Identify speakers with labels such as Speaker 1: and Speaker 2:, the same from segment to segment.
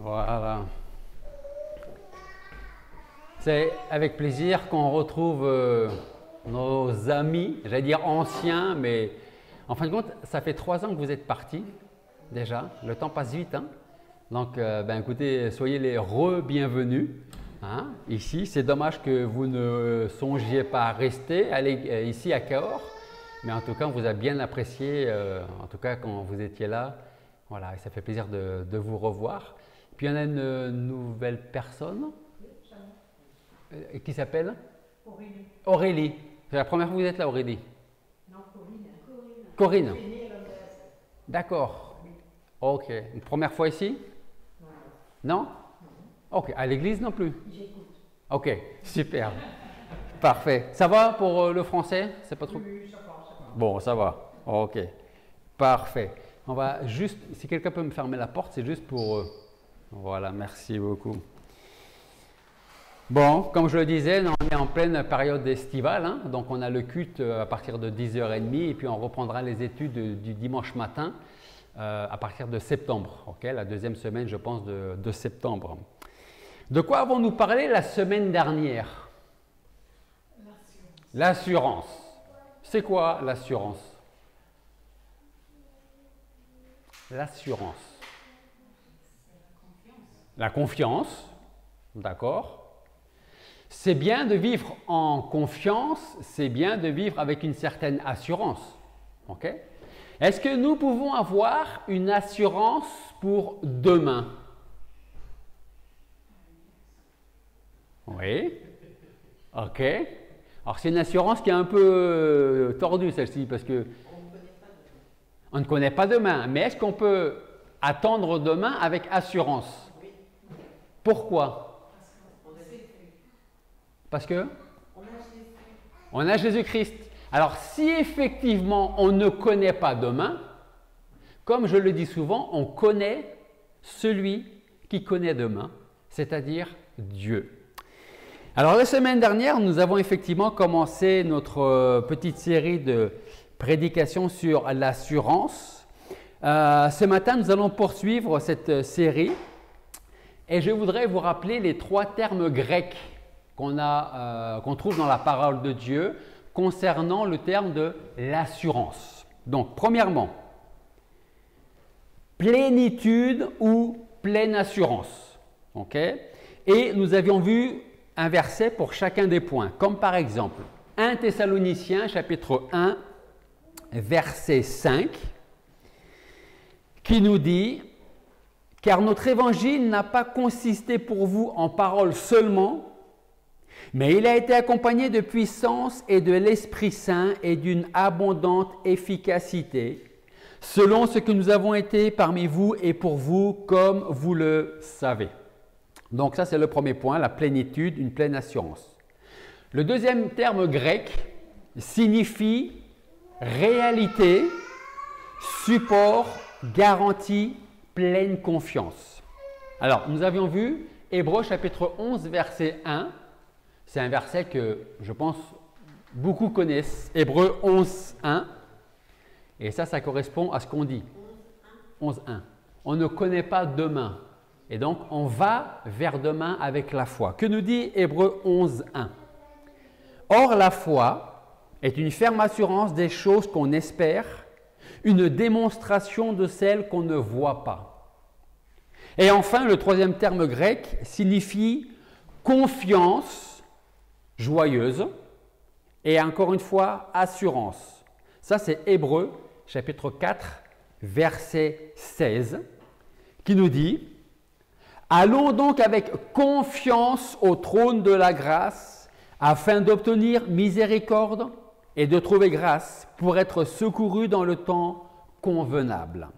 Speaker 1: Voilà. C'est avec plaisir qu'on retrouve nos amis, j'allais dire anciens, mais en fin de compte, ça fait 3 ans que vous êtes partis déjà. Le temps passe vite, hein? Donc, écoutez, soyez les re-bienvenus hein, ici. C'est dommage que vous ne songiez pas à rester ici à Cahors, mais en tout cas, on vous a bien apprécié, en tout cas quand vous étiez là. Voilà, et ça fait plaisir de vous revoir. Puis il y en a une nouvelle personne qui s'appelle
Speaker 2: Aurélie.
Speaker 1: Aurélie. C'est la première fois que vous êtes là, Aurélie?
Speaker 2: Non, Corinne.
Speaker 1: Corinne.
Speaker 2: Elle est née à Londres.
Speaker 1: D'accord. Ok. Une première fois ici? Non? Ok. À l'église non plus?
Speaker 2: J'écoute.
Speaker 1: Ok. Super. Parfait. Ça va pour le français? C'est pas trop?
Speaker 2: Oui, ça va.
Speaker 1: Bon, ça va. Ok. Parfait. On va juste, si quelqu'un peut me fermer la porte, c'est juste pour... Voilà, merci beaucoup. Bon, comme je le disais, on est en pleine période estivale, hein, donc on a le culte à partir de 10h30 et puis on reprendra les études du dimanche matin à partir de septembre, okay, la deuxième semaine, je pense, de septembre. De quoi avons-nous parlé la semaine dernière? L'assurance. C'est quoi l'assurance? L'assurance. La confiance, d'accord. C'est bien de vivre en confiance, c'est bien de vivre avec une certaine assurance. Okay? Est-ce que nous pouvons avoir une assurance pour demain? Oui. Ok. Alors c'est une assurance qui est un peu tordue celle-ci parce que on ne connaît pas demain. Mais est-ce qu'on peut attendre demain avec assurance? Pourquoi? Parce que on a Jésus-Christ. Alors, si effectivement on ne connaît pas demain, comme je le dis souvent, on connaît celui qui connaît demain, c'est-à-dire Dieu. Alors, la semaine dernière, nous avons effectivement commencé notre petite série de prédications sur l'assurance. Ce matin, nous allons poursuivre cette série et je voudrais vous rappeler les 3 termes grecs qu'on trouve dans la parole de Dieu concernant le terme de l'assurance. Donc, premièrement, plénitude ou pleine assurance. Okay? Et nous avions vu un verset pour chacun des points, comme par exemple 1 Thessaloniciens chapitre 1, verset 5, qui nous dit « Car notre évangile n'a pas consisté pour vous en paroles seulement, mais il a été accompagné de puissance et de l'Esprit Saint et d'une abondante efficacité, selon ce que nous avons été parmi vous et pour vous, comme vous le savez. » Donc ça, c'est le premier point, la plénitude, une pleine assurance. Le deuxième terme grec signifie réalité, support, garantie, pleine confiance. Alors, nous avions vu Hébreux chapitre 11, verset 1. C'est un verset que je pense beaucoup connaissent. Hébreux 11, 1. Et ça correspond à ce qu'on dit. 11, 1. On ne connaît pas demain. Et donc, on va vers demain avec la foi. Que nous dit Hébreux 11, 1? Or, la foi est une ferme assurance des choses qu'on espère, une démonstration de celles qu'on ne voit pas. Et enfin, le troisième terme grec signifie confiance joyeuse et encore une fois, assurance. Ça, c'est Hébreux chapitre 4, verset 16, qui nous dit « Allons donc avec confiance au trône de la grâce, afin d'obtenir miséricorde et de trouver grâce pour être secourus dans le temps convenable. »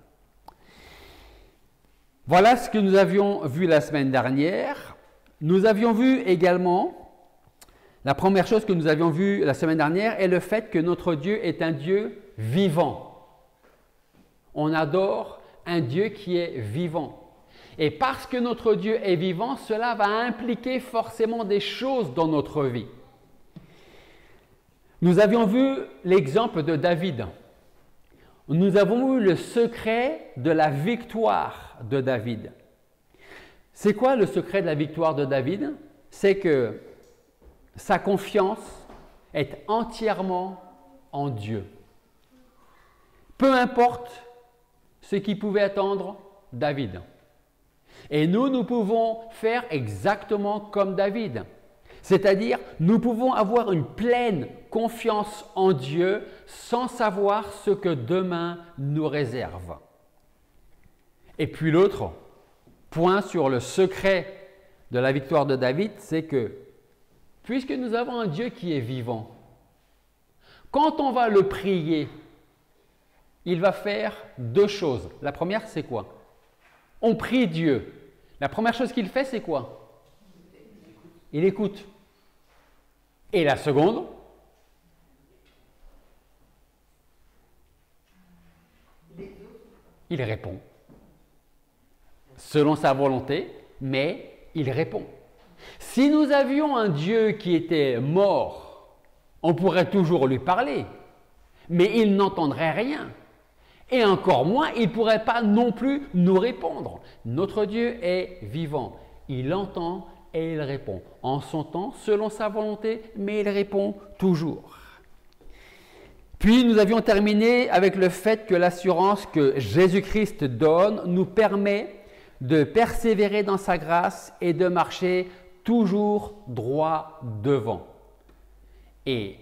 Speaker 1: Voilà ce que nous avions vu la semaine dernière. Nous avions vu également, la première chose que nous avions vue la semaine dernière est le fait que notre Dieu est un Dieu vivant. On adore un Dieu qui est vivant. Et parce que notre Dieu est vivant, cela va impliquer forcément des choses dans notre vie. Nous avions vu l'exemple de David. Nous avons vu le secret de la victoire de David. C'est quoi le secret de la victoire de David? C'est que sa confiance est entièrement en Dieu. Peu importe ce qui pouvait attendre David. Et nous pouvons faire exactement comme David. C'est-à-dire, nous pouvons avoir une pleine confiance en Dieu sans savoir ce que demain nous réserve. Et puis l'autre point sur le secret de la victoire de David, c'est que puisque nous avons un Dieu qui est vivant, quand on va le prier, il va faire deux choses. La première, c'est quoi? On prie Dieu. La première chose qu'il fait, c'est quoi? Il écoute. Et la seconde, il répond. Selon sa volonté, mais il répond. Si nous avions un Dieu qui était mort, on pourrait toujours lui parler, mais il n'entendrait rien. Et encore moins, il ne pourrait pas non plus nous répondre. Notre Dieu est vivant. Il entend et il répond. En son temps, selon sa volonté, mais il répond toujours. Puis nous avions terminé avec le fait que l'assurance que Jésus-Christ donne nous permet de persévérer dans sa grâce et de marcher toujours droit devant. Et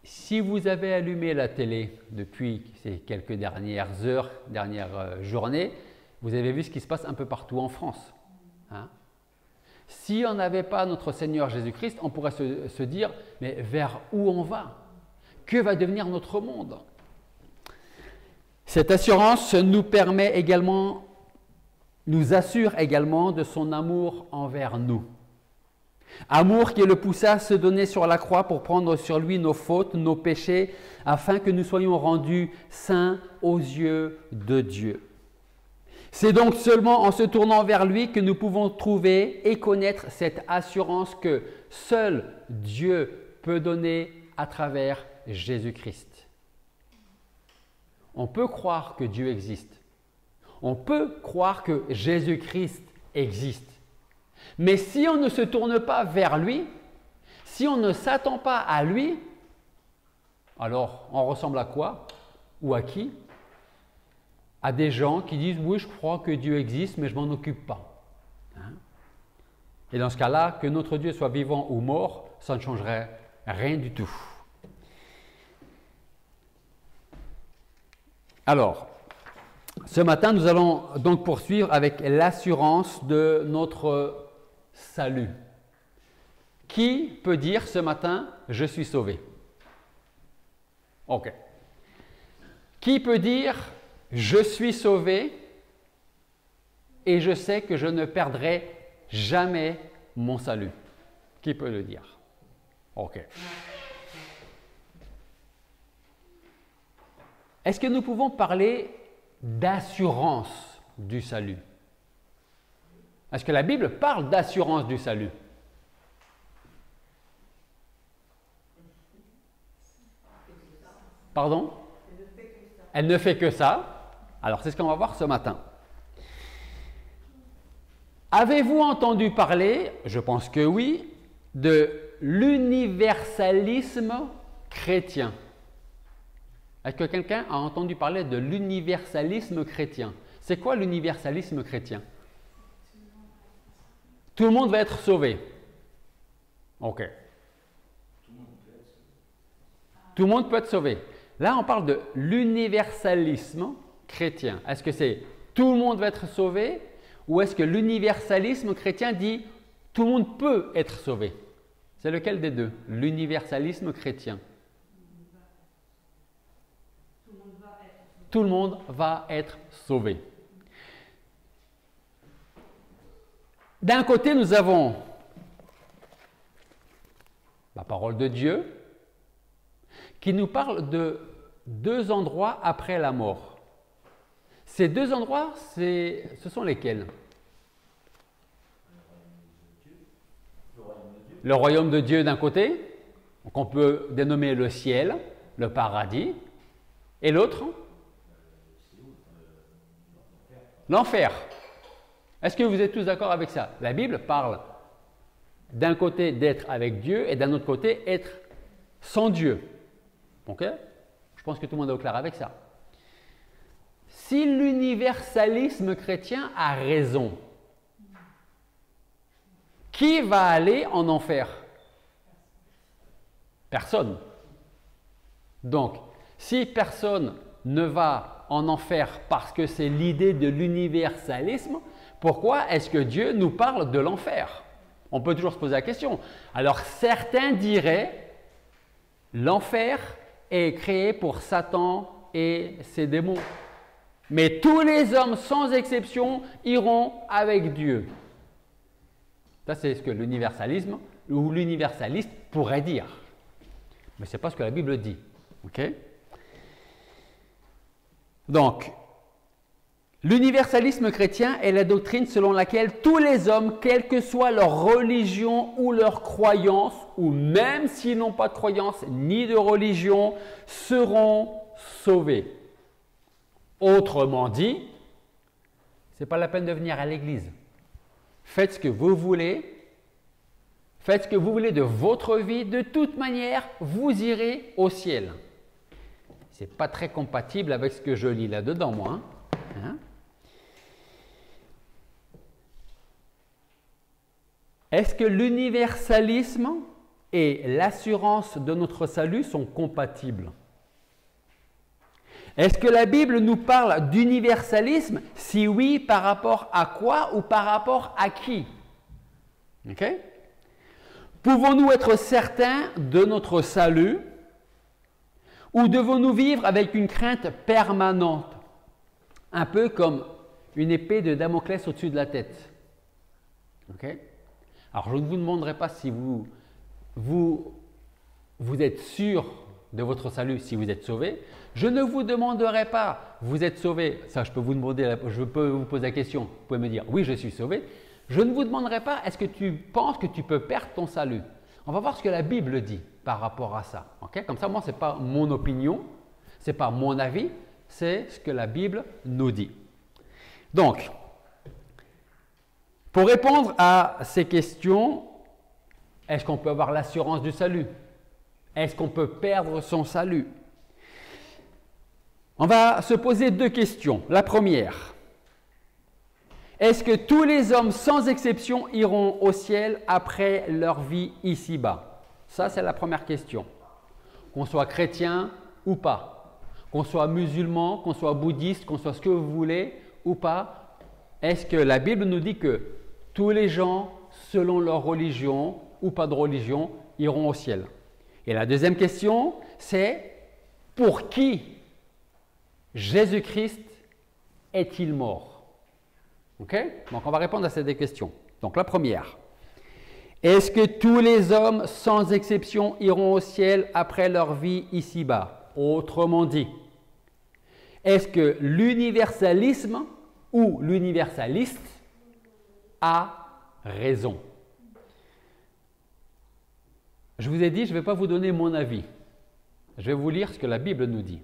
Speaker 1: si vous avez allumé la télé depuis ces quelques dernières heures, dernières journées, vous avez vu ce qui se passe un peu partout en France. Hein? Si on n'avait pas notre Seigneur Jésus-Christ, on pourrait se dire, mais vers où on va? Que va devenir notre monde? Cette assurance nous assure également de son amour envers nous. Amour qui le poussa à se donner sur la croix pour prendre sur lui nos fautes, nos péchés, afin que nous soyons rendus saints aux yeux de Dieu. C'est donc seulement en se tournant vers lui que nous pouvons trouver et connaître cette assurance que seul Dieu peut donner à travers Jésus-Christ. On peut croire que Dieu existe. On peut croire que Jésus-Christ existe. Mais si on ne se tourne pas vers lui, si on ne s'attend pas à lui, alors on ressemble à quoi? Ou à qui? À des gens qui disent « oui, je crois que Dieu existe, mais je ne m'en occupe pas. Hein » Et dans ce cas-là, que notre Dieu soit vivant ou mort, ça ne changerait rien du tout. Alors, ce matin, nous allons donc poursuivre avec l'assurance de notre salut. Qui peut dire ce matin « je suis sauvé » ? Ok. Qui peut dire « je suis sauvé et je sais que je ne perdrai jamais mon salut » ? Qui peut le dire ? Ok. Est-ce que nous pouvons parler d'assurance du salut? Est-ce que la Bible parle d'assurance du salut? Pardon? Elle ne fait que ça. Alors, c'est ce qu'on va voir ce matin. Avez-vous entendu parler, je pense que oui, de l'universalisme chrétien? Est-ce que quelqu'un a entendu parler de l'universalisme chrétien? C'est quoi l'universalisme chrétien? Tout le monde va être sauvé. Ok. Tout le monde peut être sauvé. Là, on parle de l'universalisme chrétien. Est-ce que c'est tout le monde va être sauvé ou est-ce que l'universalisme chrétien dit tout le monde peut être sauvé? C'est lequel des deux? L'universalisme chrétien. Tout le monde va être sauvé. D'un côté, nous avons la parole de Dieu qui nous parle de deux endroits après la mort. Ces deux endroits, ce sont lesquels? Le royaume de Dieu d'un côté, qu'on peut dénommer le ciel, le paradis, et l'autre? L'enfer. Est-ce que vous êtes tous d'accord avec ça? La Bible parle d'un côté d'être avec Dieu et d'un autre côté être sans Dieu. Ok? Je pense que tout le monde est au clair avec ça. Si l'universalisme chrétien a raison, qui va aller en enfer? Personne. Donc, si personne ne va en enfer parce que c'est l'idée de l'universalisme, pourquoi est-ce que Dieu nous parle de l'enfer? On peut toujours se poser la question. Alors, certains diraient, l'enfer est créé pour Satan et ses démons. Mais tous les hommes, sans exception, iront avec Dieu. Ça, c'est ce que l'universalisme ou l'universaliste pourrait dire. Mais ce n'est pas ce que la Bible dit. Okay? Donc, l'universalisme chrétien est la doctrine selon laquelle tous les hommes, quelle que soit leur religion ou leur croyance, ou même s'ils n'ont pas de croyance ni de religion, seront sauvés. Autrement dit, ce n'est pas la peine de venir à l'église. Faites ce que vous voulez. Faites ce que vous voulez de votre vie. De toute manière, vous irez au ciel. Ce n'est pas très compatible avec ce que je lis là-dedans, moi. Hein? Est-ce que l'universalisme et l'assurance de notre salut sont compatibles? Est-ce que la Bible nous parle d'universalisme? Si oui, par rapport à quoi ou par rapport à qui? Okay? Pouvons-nous être certains de notre salut ou devons-nous vivre avec une crainte permanente? Un peu comme une épée de Damoclès au-dessus de la tête. Okay? Alors, je ne vous demanderai pas si vous êtes sûr de votre salut, si vous êtes sauvé. Je ne vous demanderai pas, vous êtes sauvé. Ça, je peux vous poser la question. Vous pouvez me dire, oui, je suis sauvé. Je ne vous demanderai pas, est-ce que tu penses que tu peux perdre ton salut? On va voir ce que la Bible dit par rapport à ça. Okay? Comme ça, moi, ce n'est pas mon opinion, ce n'est pas mon avis, c'est ce que la Bible nous dit. Donc, pour répondre à ces questions, est-ce qu'on peut avoir l'assurance du salut? Est-ce qu'on peut perdre son salut? On va se poser deux questions. La première, est-ce que tous les hommes, sans exception, iront au ciel après leur vie ici-bas? Ça, c'est la première question. Qu'on soit chrétien ou pas, qu'on soit musulman, qu'on soit bouddhiste, qu'on soit ce que vous voulez ou pas, est-ce que la Bible nous dit que tous les gens, selon leur religion ou pas de religion, iront au ciel? Et la deuxième question, c'est pour qui Jésus-Christ est-il mort? Okay? Donc, on va répondre à ces deux questions. Donc, la première, est-ce que tous les hommes, sans exception, iront au ciel après leur vie ici-bas? Autrement dit, est-ce que l'universalisme ou l'universaliste a raison? Je vous ai dit, je ne vais pas vous donner mon avis. Je vais vous lire ce que la Bible nous dit.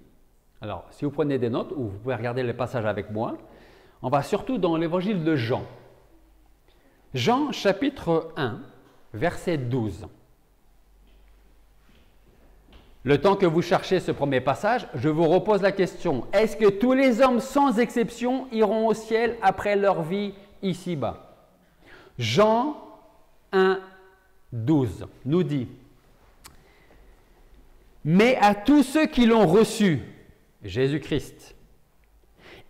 Speaker 1: Alors, si vous prenez des notes, ou vous pouvez regarder les passages avec moi, on va surtout dans l'évangile de Jean. Jean, chapitre 1, verset 12. Le temps que vous cherchez ce premier passage, je vous repose la question. Est-ce que tous les hommes, sans exception, iront au ciel après leur vie ici-bas? Jean 1, 12 nous dit: mais à tous ceux qui l'ont reçu, Jésus-Christ,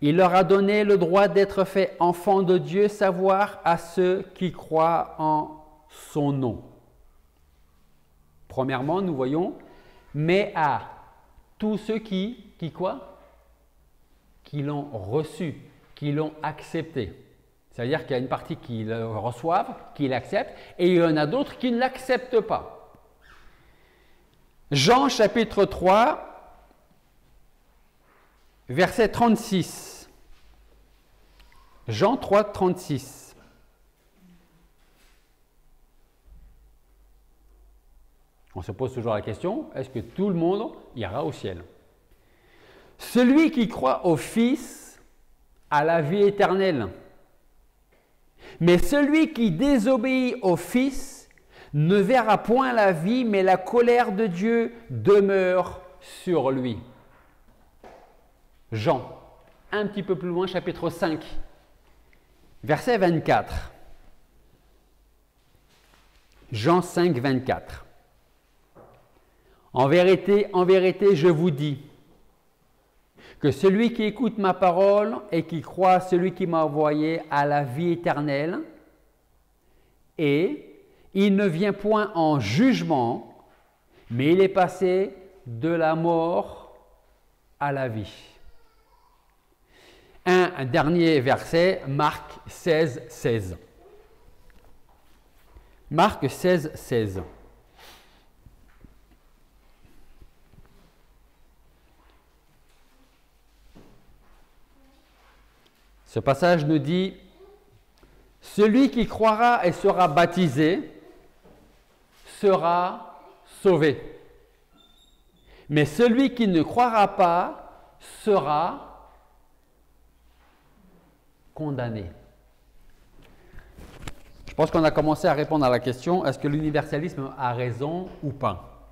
Speaker 1: il leur a donné le droit d'être faits enfants de Dieu, savoir à ceux qui croient en son nom. Premièrement, nous voyons, mais à tous ceux qui quoi? Qui l'ont reçu, qui l'ont accepté. C'est-à-dire qu'il y a une partie qui le reçoivent, qui l'acceptent, et il y en a d'autres qui ne l'acceptent pas. Jean chapitre 3, verset 36. Jean 3, 36. On se pose toujours la question, est-ce que tout le monde ira au ciel? Celui qui croit au Fils a la vie éternelle. Mais celui qui désobéit au Fils ne verra point la vie, mais la colère de Dieu demeure sur lui. Jean, un petit peu plus loin, chapitre 5, verset 24. Jean 5, 24. En vérité, je vous dis que celui qui écoute ma parole et qui croit à celui qui m'a envoyé a la vie éternelle, et il ne vient point en jugement, mais il est passé de la mort à la vie. Un dernier verset, Marc 16, 16. Marc 16, 16. Ce passage nous dit « Celui qui croira et sera baptisé sera sauvé. Mais celui qui ne croira pas sera condamné. » Je pense qu'on a commencé à répondre à la question, est-ce que l'universalisme a raison ou pas?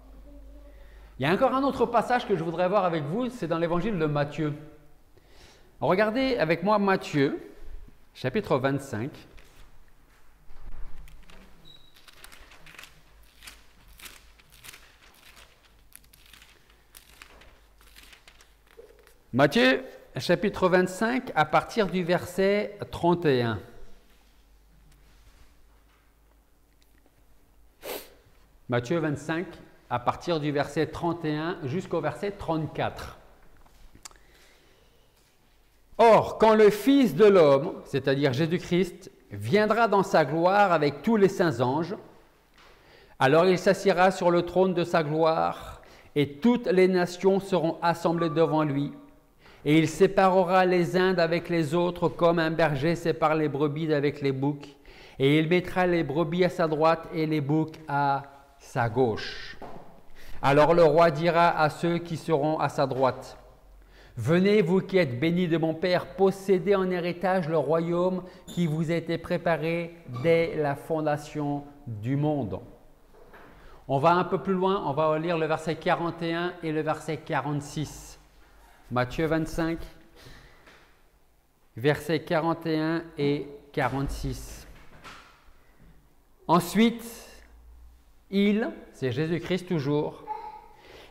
Speaker 1: Il y a encore un autre passage que je voudrais voir avec vous, c'est dans l'évangile de Matthieu. Regardez avec moi Matthieu, chapitre 25. Matthieu, chapitre 25, à partir du verset 31. Matthieu 25, à partir du verset 31 jusqu'au verset 34. Or, quand le Fils de l'homme, c'est-à-dire Jésus-Christ, viendra dans sa gloire avec tous les saints anges, alors il s'assiera sur le trône de sa gloire, et toutes les nations seront assemblées devant lui, et il séparera les uns d'avec les autres comme un berger sépare les brebis d'avec les boucs, et il mettra les brebis à sa droite et les boucs à sa gauche. Alors le roi dira à ceux qui seront à sa droite, « Venez, vous qui êtes bénis de mon Père, possédez en héritage le royaume qui vous a été préparé dès la fondation du monde. » On va un peu plus loin, on va lire le verset 41 et le verset 46. Matthieu 25, versets 41 et 46. Ensuite, c'est Jésus-Christ toujours,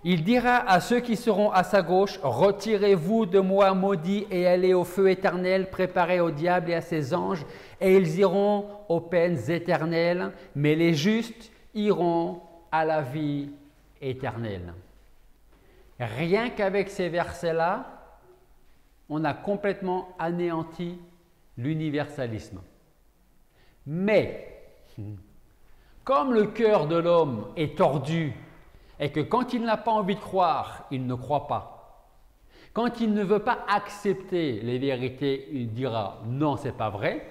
Speaker 1: il dira à ceux qui seront à sa gauche, « Retirez-vous de moi, maudits, et allez au feu éternel préparé au diable et à ses anges, et ils iront aux peines éternelles, mais les justes iront à la vie éternelle. » Rien qu'avec ces versets-là, on a complètement anéanti l'universalisme. Mais, comme le cœur de l'homme est tordu, et que quand il n'a pas envie de croire, il ne croit pas. Quand il ne veut pas accepter les vérités, il dira « non, ce n'est pas vrai »,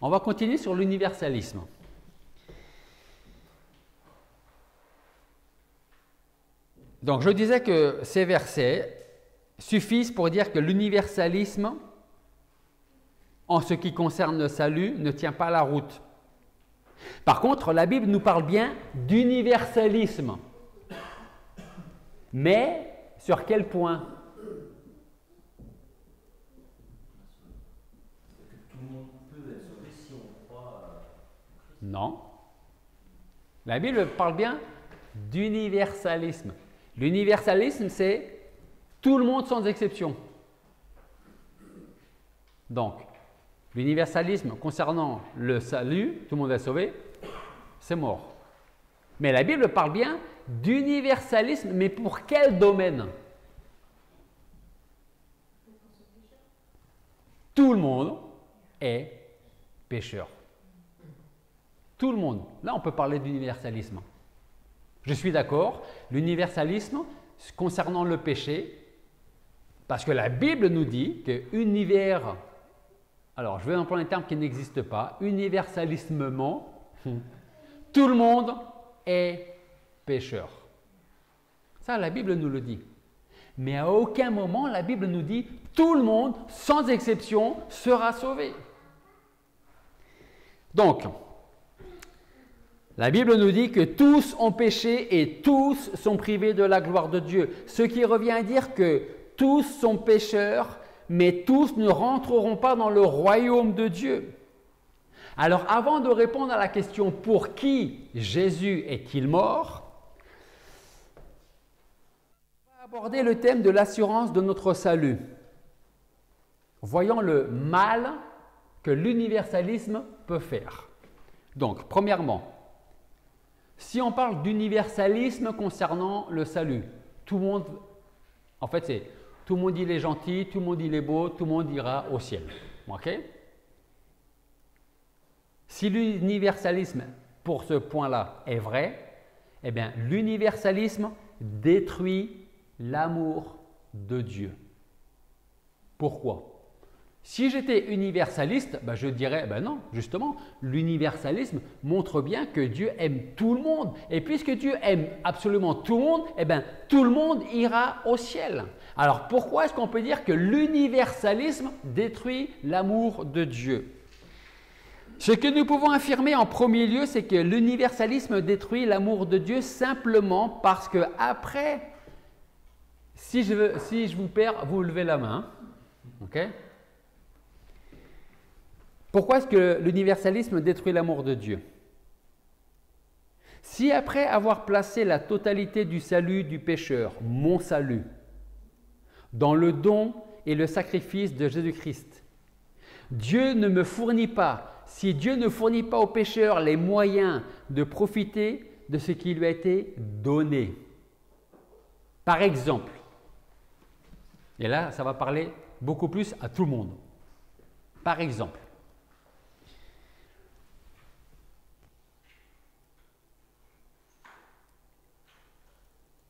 Speaker 1: on va continuer sur l'universalisme. Donc, je disais que ces versets suffisent pour dire que l'universalisme, en ce qui concerne le salut, ne tient pas la route. Par contre, la Bible nous parle bien d'universalisme. Mais sur quel point? Non. La Bible parle bien d'universalisme. L'universalisme, c'est tout le monde sans exception. Donc, l'universalisme concernant le salut, tout le monde est sauvé, c'est mort. Mais la Bible parle bien d'universalisme, mais pour quel domaine? Tout le monde est pécheur. Tout le monde. Là, on peut parler d'universalisme. Je suis d'accord, l'universalisme concernant le péché, parce que la Bible nous dit que univers, alors je vais employer un terme qui n'existe pas, universalismement, tout le monde est pécheur. Ça, la Bible nous le dit. Mais à aucun moment, la Bible nous dit tout le monde, sans exception, sera sauvé. Donc, la Bible nous dit que tous ont péché et tous sont privés de la gloire de Dieu. Ce qui revient à dire que tous sont pécheurs, mais tous ne rentreront pas dans le royaume de Dieu. Alors, avant de répondre à la question « Pour qui Jésus est-il mort ?», on va aborder le thème de l'assurance de notre salut. Voyons le mal que l'universalisme peut faire. Donc, premièrement, si on parle d'universalisme concernant le salut, tout le monde, en fait, c'est tout le monde il est gentil, tout le monde il est beau, tout le monde ira au ciel. Ok? Si l'universalisme, pour ce point-là, est vrai, eh bien, l'universalisme détruit l'amour de Dieu. Pourquoi? Si j'étais universaliste, ben je dirais, ben non, justement, l'universalisme montre bien que Dieu aime tout le monde. Et puisque Dieu aime absolument tout le monde, eh bien, tout le monde ira au ciel. Alors, pourquoi est-ce qu'on peut dire que l'universalisme détruit l'amour de Dieu? Ce que nous pouvons affirmer en premier lieu, c'est que l'universalisme détruit l'amour de Dieu simplement parce que après, si je vous perds, vous levez la main. Ok? Pourquoi est-ce que l'universalisme détruit l'amour de Dieu? Si après avoir placé la totalité du salut du pécheur, mon salut, dans le don et le sacrifice de Jésus-Christ, Dieu ne me fournit pas, si Dieu ne fournit pas au pécheur les moyens de profiter de ce qui lui a été donné. Par exemple, et là ça va parler beaucoup plus à tout le monde. Par exemple,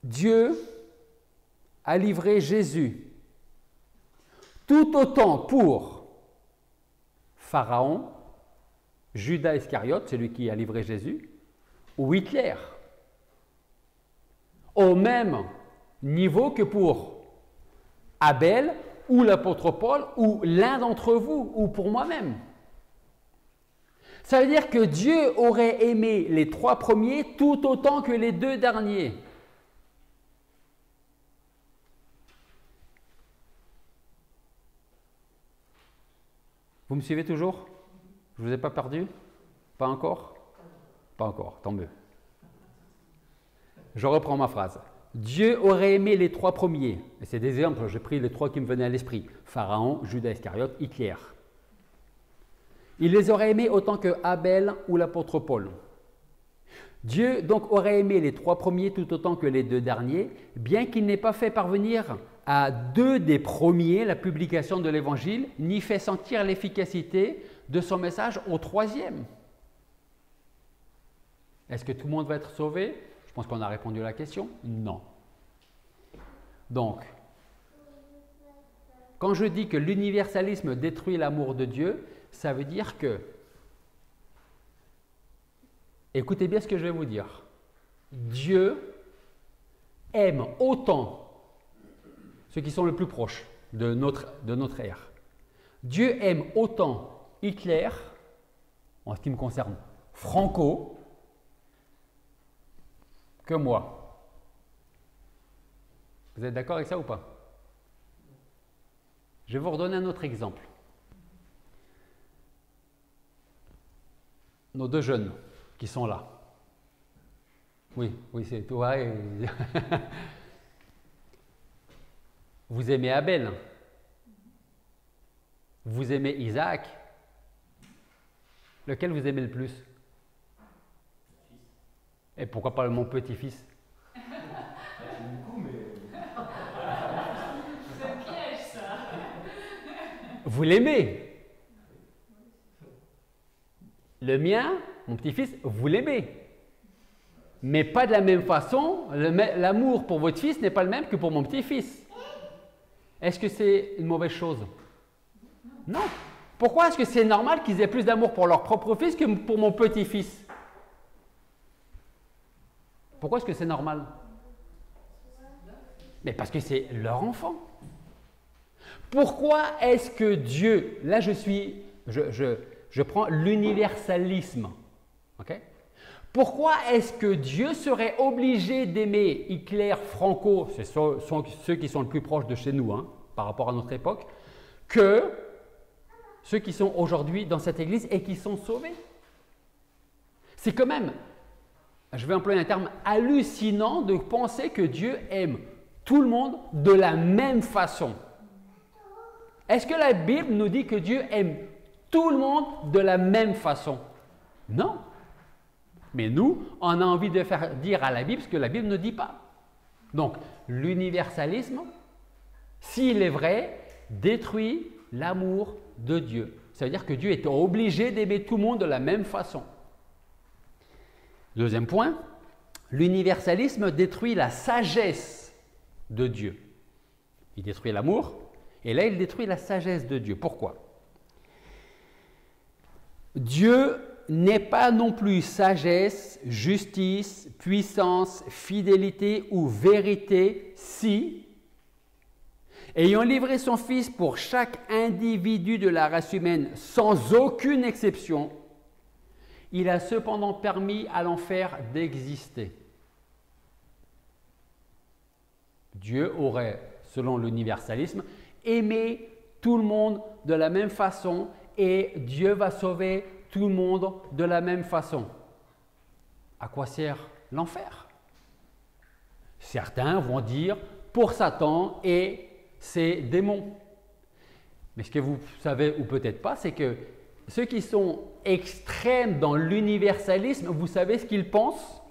Speaker 1: Dieu a livré Jésus tout autant pour Pharaon, Judas Iscariote, celui qui a livré Jésus, ou Hitler, au même niveau que pour Abel ou l'apôtre Paul ou l'un d'entre vous ou pour moi-même. Ça veut dire que Dieu aurait aimé les 3 premiers tout autant que les 2 derniers. Vous me suivez toujours? Je ne vous ai pas perdu? Pas encore? Pas encore, tant mieux. Je reprends ma phrase. Dieu aurait aimé les 3 premiers. Et c'est des exemples, j'ai pris les 3 qui me venaient à l'esprit. Pharaon, Judas Iscariote, Hitler. Il les aurait aimés autant que Abel ou l'apôtre Paul. Dieu donc aurait aimé les 3 premiers tout autant que les 2 derniers, bien qu'il n'ait pas fait parvenir à 2 des premiers la publication de l'Évangile, ni fait sentir l'efficacité de son message au 3e. Est-ce que tout le monde va être sauvé? Je pense qu'on a répondu à la question. Non. Donc, quand je dis que l'universalisme détruit l'amour de Dieu, ça veut dire que, écoutez bien ce que je vais vous dire, Dieu aime autant ceux qui sont le plus proches de notre ère. Dieu aime autant Hitler, en ce qui me concerne, Franco, que moi. Vous êtes d'accord avec ça ou pas? Je vais vous redonner un autre exemple. Nos 2 jeunes qui sont là. Oui, c'est toi. Vous aimez Abel. Vous aimez Isaac. Lequel vous aimez le plus? Et pourquoi pas mon petit-fils?
Speaker 3: C'est piège, ça.
Speaker 1: Vous l'aimez? Le mien, mon petit-fils, vous l'aimez. Mais pas de la même façon, l'amour pour votre fils n'est pas le même que pour mon petit-fils. Est-ce que c'est une mauvaise chose? Non. Pourquoi est-ce que c'est normal qu'ils aient plus d'amour pour leur propre fils que pour mon petit-fils? Pourquoi est-ce que c'est normal? Mais parce que c'est leur enfant. Pourquoi est-ce que Dieu, là je je prends l'universalisme. Okay? Pourquoi est-ce que Dieu serait obligé d'aimer Hitler, Franco, c'est ceux qui sont le plus proches de chez nous, hein, par rapport à notre époque, que ceux qui sont aujourd'hui dans cette église et qui sont sauvés? C'est quand même, je vais employer un terme hallucinant de penser que Dieu aime tout le monde de la même façon. Est-ce que la Bible nous dit que Dieu aime tout le monde de la même façon? Non. Mais nous, on a envie de faire dire à la Bible ce que la Bible ne dit pas. Donc, l'universalisme, s'il est vrai, détruit l'amour de Dieu. Ça veut dire que Dieu est obligé d'aimer tout le monde de la même façon. Deuxième point, l'universalisme détruit la sagesse de Dieu. Il détruit l'amour, et là, il détruit la sagesse de Dieu. Pourquoi? Dieu n'est pas non plus sagesse, justice, puissance, fidélité ou vérité si, ayant livré son Fils pour chaque individu de la race humaine sans aucune exception, il a cependant permis à l'enfer d'exister. Dieu aurait, selon l'universalisme, aimé tout le monde de la même façon et Dieu va sauver tout le monde de la même façon. À quoi sert l'enfer? Certains vont dire pour Satan et ses démons. Mais ce que vous savez ou peut-être pas, c'est que ceux qui sont extrêmes dans l'universalisme, vous savez ce qu'ils pensent?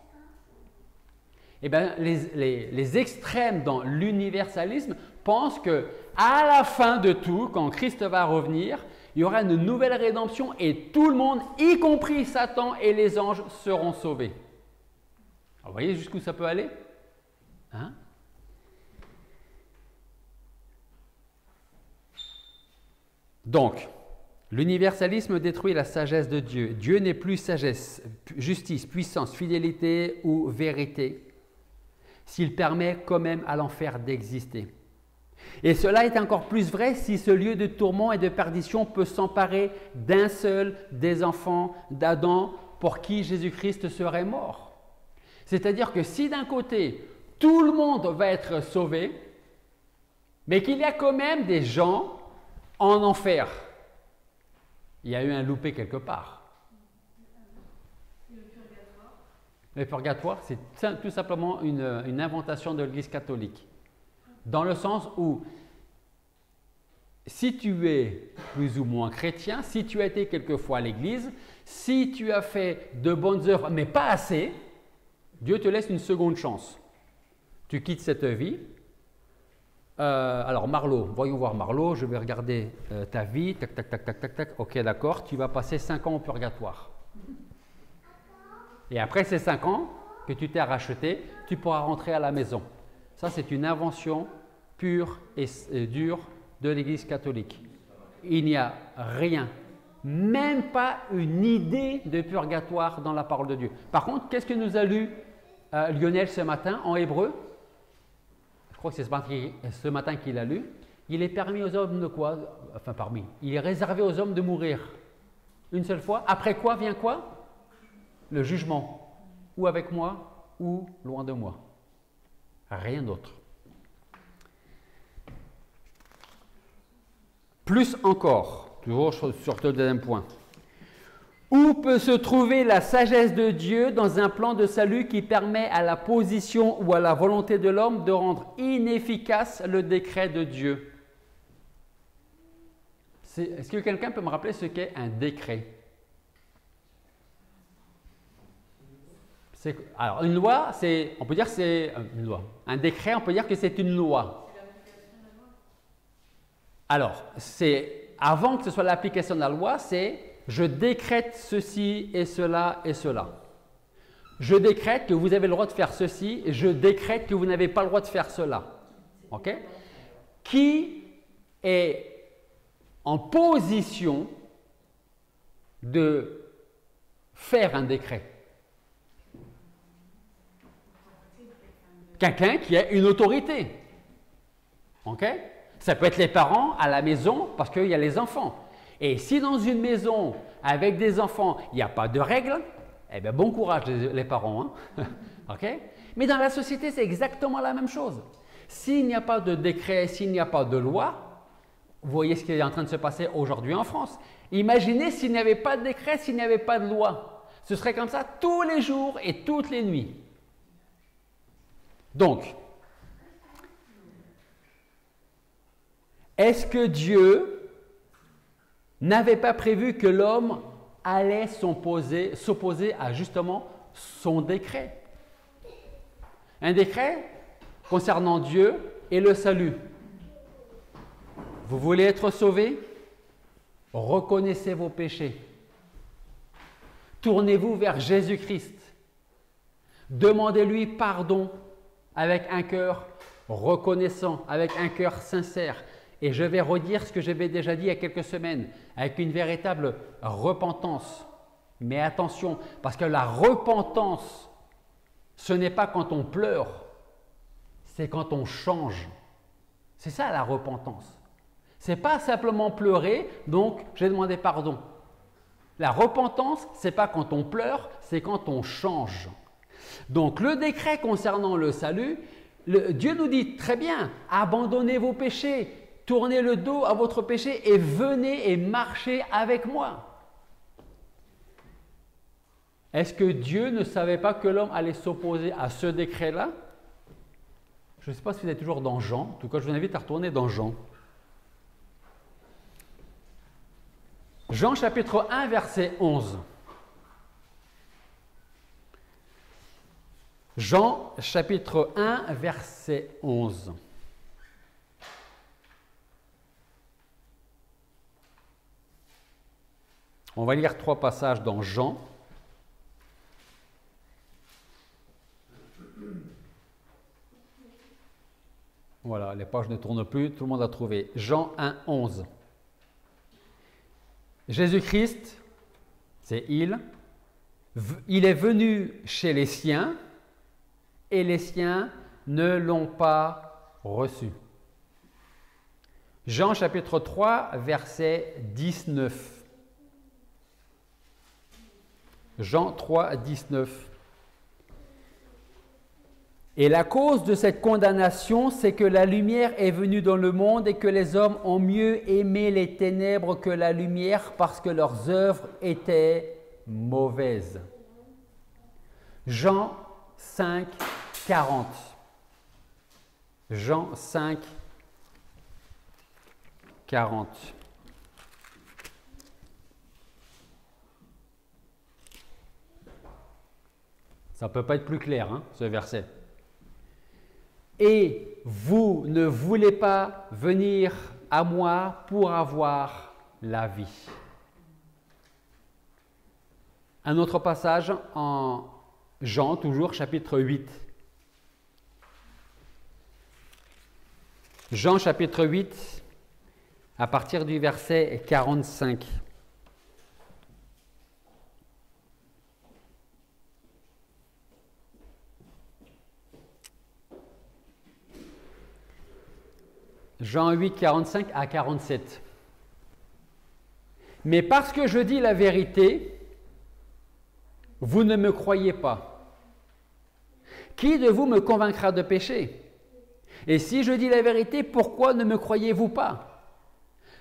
Speaker 1: Eh bien, les extrêmes dans l'universalisme pensent que à la fin de tout, quand Christ va revenir, il y aura une nouvelle rédemption et tout le monde, y compris Satan et les anges, seront sauvés. Alors, vous voyez jusqu'où ça peut aller? Hein? Donc, l'universalisme détruit la sagesse de Dieu. Dieu n'est plus sagesse, justice, puissance, fidélité ou vérité, s'il permet quand même à l'enfer d'exister. Et cela est encore plus vrai si ce lieu de tourment et de perdition peut s'emparer d'un seul des enfants d'Adam pour qui Jésus-Christ serait mort. C'est-à-dire que si d'un côté, tout le monde va être sauvé, mais qu'il y a quand même des gens en enfer, il y a eu un loupé quelque part. Le purgatoire, c'est tout simplement une invention de l'Église catholique. Dans le sens où, si tu es plus ou moins chrétien, si tu as été quelquefois à l'église, si tu as fait de bonnes œuvres, mais pas assez, Dieu te laisse une seconde chance. Tu quittes cette vie. Alors Marlo, voyons voir Marlo, je vais regarder ta vie, tac, tac, tac, tac, tac, tac, ok d'accord, tu vas passer 5 ans au purgatoire. Et après ces 5 ans que tu t'es racheté, tu pourras rentrer à la maison. Ça, c'est une invention pure et dure de l'Église catholique. Il n'y a rien, même pas une idée de purgatoire dans la parole de Dieu. Par contre, qu'est-ce que nous a lu Lionel ce matin en hébreu? Je crois que c'est ce matin qu'il a lu. Il est permis aux hommes de quoi? Enfin, il est réservé aux hommes de mourir une seule fois. Après quoi vient quoi? Le jugement. Ou avec moi, ou loin de moi. Rien d'autre. Plus encore, toujours sur le deuxième point. Où peut se trouver la sagesse de Dieu dans un plan de salut qui permet à la position ou à la volonté de l'homme de rendre inefficace le décret de Dieu? Est-ce que quelqu'un peut me rappeler ce qu'est un décret? Alors, une loi, on peut dire que c'est une loi. Un décret, on peut dire que c'est une loi. Alors, avant que ce soit l'application de la loi, c'est je décrète ceci et cela et cela. Je décrète que vous avez le droit de faire ceci et je décrète que vous n'avez pas le droit de faire cela. OK? Qui est en position de faire un décret? Quelqu'un qui a une autorité. OK? Ça peut être les parents à la maison parce qu'il y a les enfants. Et si dans une maison avec des enfants, il n'y a pas de règles, eh bien bon courage les parents. Hein? OK? Mais dans la société, c'est exactement la même chose. S'il n'y a pas de décret, s'il n'y a pas de loi, vous voyez ce qui est en train de se passer aujourd'hui en France. Imaginez s'il n'y avait pas de décret, s'il n'y avait pas de loi. Ce serait comme ça tous les jours et toutes les nuits. Donc, est-ce que Dieu n'avait pas prévu que l'homme allait s'opposer à justement son décret? Un décret concernant Dieu et le salut. Vous voulez être sauvé? Reconnaissez vos péchés. Tournez-vous vers Jésus-Christ. Demandez-lui pardon avec un cœur reconnaissant, avec un cœur sincère. Et je vais redire ce que j'avais déjà dit il y a quelques semaines, avec une véritable repentance. Mais attention, parce que la repentance, ce n'est pas quand on pleure, c'est quand on change. C'est ça la repentance. Ce n'est pas simplement pleurer, donc j'ai demandé pardon. La repentance, ce n'est pas quand on pleure, c'est quand on change. Donc le décret concernant le salut, Dieu nous dit très bien, abandonnez vos péchés, tournez le dos à votre péché et venez et marchez avec moi. Est-ce que Dieu ne savait pas que l'homme allait s'opposer à ce décret-là? Je ne sais pas si vous êtes toujours dans Jean, en tout cas je vous invite à retourner dans Jean. Jean chapitre 1 verset 11. Jean chapitre 1 verset 11. On va lire 3 passages dans Jean. Voilà, les pages ne tournent plus, tout le monde a trouvé. Jean 1, 11. Jésus-Christ, c'est il est venu chez les siens et les siens ne l'ont pas reçu. Jean chapitre 3, verset 19. Jean 3, 19. Et la cause de cette condamnation, c'est que la lumière est venue dans le monde et que les hommes ont mieux aimé les ténèbres que la lumière parce que leurs œuvres étaient mauvaises. Jean 5, 40. Jean 5, 40. Ça ne peut pas être plus clair, hein, ce verset. Et vous ne voulez pas venir à moi pour avoir la vie. Un autre passage en Jean, toujours chapitre 8. Jean chapitre 8, à partir du verset 45. Jean 8, 45 à 47. Mais parce que je dis la vérité, vous ne me croyez pas. Qui de vous me convaincra de péché? Et si je dis la vérité, pourquoi ne me croyez-vous pas?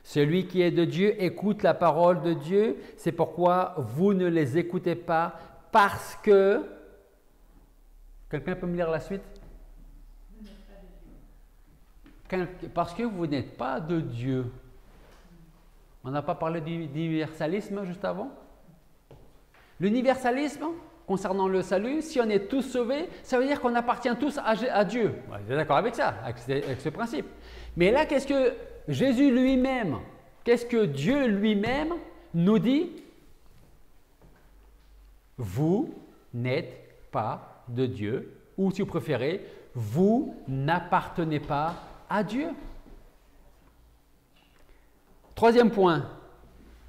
Speaker 1: Celui qui est de Dieu écoute la parole de Dieu, c'est pourquoi vous ne les écoutez pas, parce que... Quelqu'un peut me lire la suite? Parce que vous n'êtes pas de Dieu. On n'a pas parlé d'universalisme juste avant? L'universalisme, concernant le salut, si on est tous sauvés, ça veut dire qu'on appartient tous à Dieu. Vous êtes d'accord avec ça, avec ce principe. Mais là, qu'est-ce que Jésus lui-même, qu'est-ce que Dieu lui-même nous dit? Vous n'êtes pas de Dieu, ou si vous préférez, vous n'appartenez pas à Dieu. Troisième point,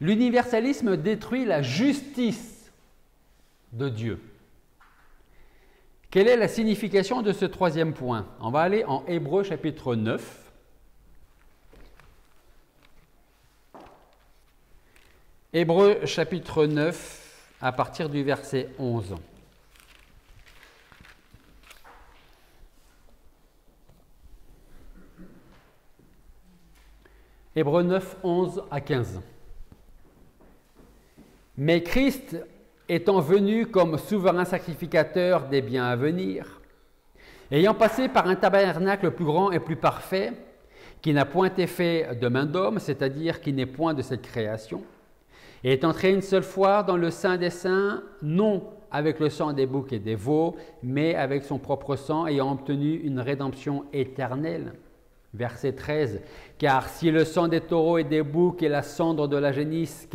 Speaker 1: l'universalisme détruit la justice de Dieu. Quelle est la signification de ce troisième point? On va aller en Hébreux chapitre 9. Hébreux chapitre 9, à partir du verset 11. Hébreux 9, 11 à 15. Mais Christ étant venu comme souverain sacrificateur des biens à venir, ayant passé par un tabernacle plus grand et plus parfait, qui n'a point été fait de main d'homme, c'est-à-dire qui n'est point de cette création, et est entré une seule fois dans le Saint des Saints, non avec le sang des boucs et des veaux, mais avec son propre sang, ayant obtenu une rédemption éternelle. Verset 13. Car si le sang des taureaux et des boucs et la cendre de la génisse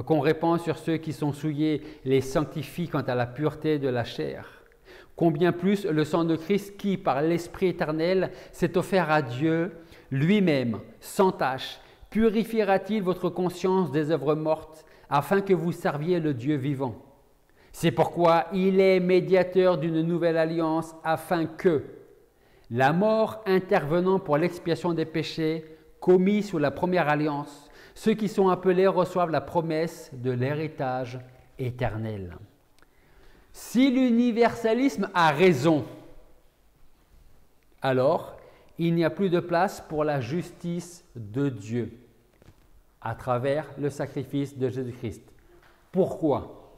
Speaker 1: qu'on répand sur ceux qui sont souillés les sanctifie quant à la pureté de la chair, combien plus le sang de Christ qui, par l'Esprit éternel, s'est offert à Dieu lui-même, sans tache, purifiera-t-il votre conscience des œuvres mortes, afin que vous serviez le Dieu vivant. C'est pourquoi il est médiateur d'une nouvelle alliance, afin que, la mort intervenant pour l'expiation des péchés commis sous la première alliance, ceux qui sont appelés reçoivent la promesse de l'héritage éternel. Si l'universalisme a raison, alors il n'y a plus de place pour la justice de Dieu à travers le sacrifice de Jésus-Christ. Pourquoi ?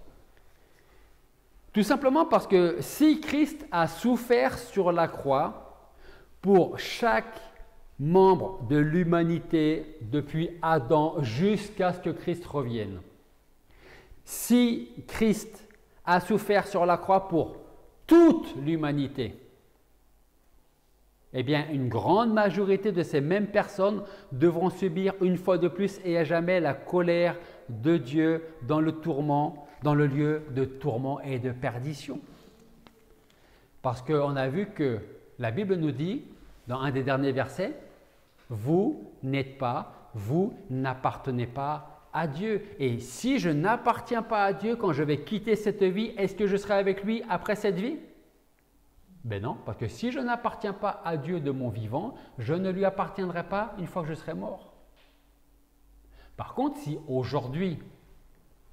Speaker 1: Tout simplement parce que si Christ a souffert sur la croix pour chaque membre de l'humanité depuis Adam jusqu'à ce que Christ revienne, si Christ a souffert sur la croix pour toute l'humanité, eh bien, une grande majorité de ces mêmes personnes devront subir une fois de plus et à jamais la colère de Dieu dans le tourment, dans le lieu de tourment et de perdition. Parce qu'on a vu que la Bible nous dit, dans un des derniers versets, vous n'appartenez pas à Dieu. Et si je n'appartiens pas à Dieu quand je vais quitter cette vie, est-ce que je serai avec lui après cette vie ? Ben non, parce que si je n'appartiens pas à Dieu de mon vivant, je ne lui appartiendrai pas une fois que je serai mort. Par contre, si aujourd'hui,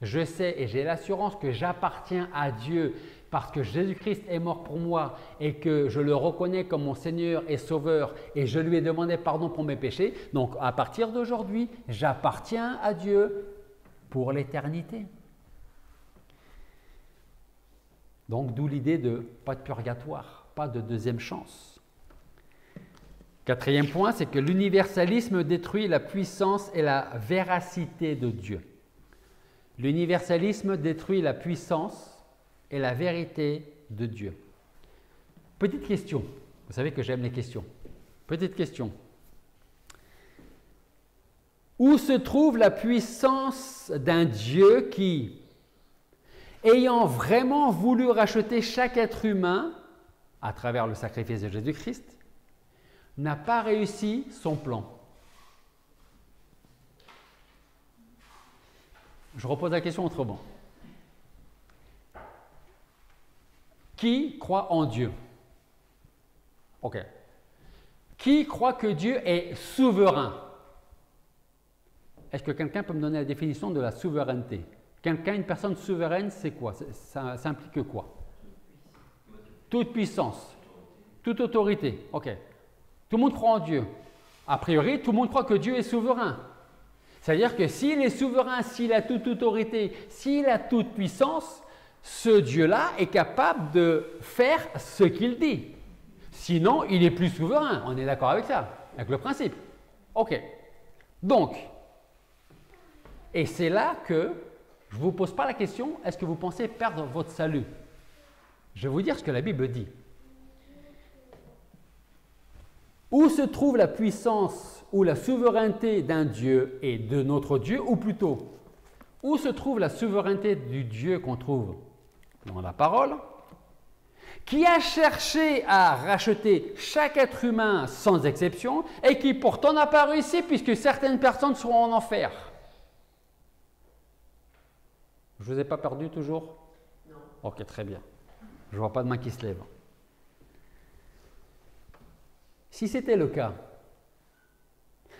Speaker 1: je sais et j'ai l'assurance que j'appartiens à Dieu parce que Jésus-Christ est mort pour moi et que je le reconnais comme mon Seigneur et Sauveur et je lui ai demandé pardon pour mes péchés, donc à partir d'aujourd'hui, j'appartiens à Dieu pour l'éternité. Donc d'où l'idée de pas de purgatoire, pas de deuxième chance. Quatrième point, c'est que l'universalisme détruit la puissance et la véracité de Dieu. L'universalisme détruit la puissance et la vérité de Dieu. Petite question, vous savez que j'aime les questions. Petite question. Où se trouve la puissance d'un Dieu qui, ayant vraiment voulu racheter chaque être humain à travers le sacrifice de Jésus-Christ, n'a pas réussi son plan? Je repose la question autrement. Qui croit en Dieu? Ok. Qui croit que Dieu est souverain? Est-ce que quelqu'un peut me donner la définition de la souveraineté? Une personne souveraine, c'est quoi? Ça implique quoi? Toute puissance, toute autorité. Ok. Tout le monde croit en Dieu. A priori, tout le monde croit que Dieu est souverain. C'est-à-dire que s'il est souverain, s'il a toute autorité, s'il a toute puissance, ce Dieu-là est capable de faire ce qu'il dit. Sinon, il est plus souverain. On est d'accord avec ça, avec le principe. Ok. Donc, et c'est là que je ne vous pose pas la question, est-ce que vous pensez perdre votre salut? Je vais vous dire ce que la Bible dit. Où se trouve la puissance ou la souveraineté d'un Dieu et de notre Dieu, ou plutôt, où se trouve la souveraineté du Dieu qu'on trouve dans la parole, qui a cherché à racheter chaque être humain sans exception et qui pourtant n'a pas réussi puisque certaines personnes seront en enfer. Je ne vous ai pas perdu toujours? Non. Ok, très bien. Je ne vois pas de main qui se lève. Si c'était le cas,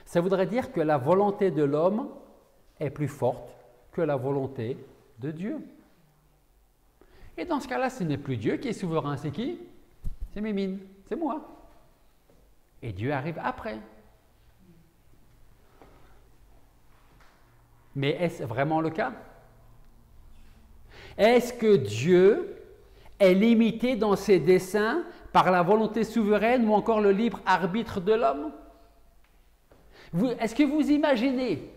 Speaker 1: ça voudrait dire que la volonté de l'homme est plus forte que la volonté de Dieu. Et dans ce cas-là, ce n'est plus Dieu qui est souverain, c'est qui? C'est Mémine, c'est moi. Et Dieu arrive après. Mais est-ce vraiment le cas? Est-ce que Dieu est limité dans ses desseins par la volonté souveraine ou encore le libre arbitre de l'homme? Est-ce que vous imaginez?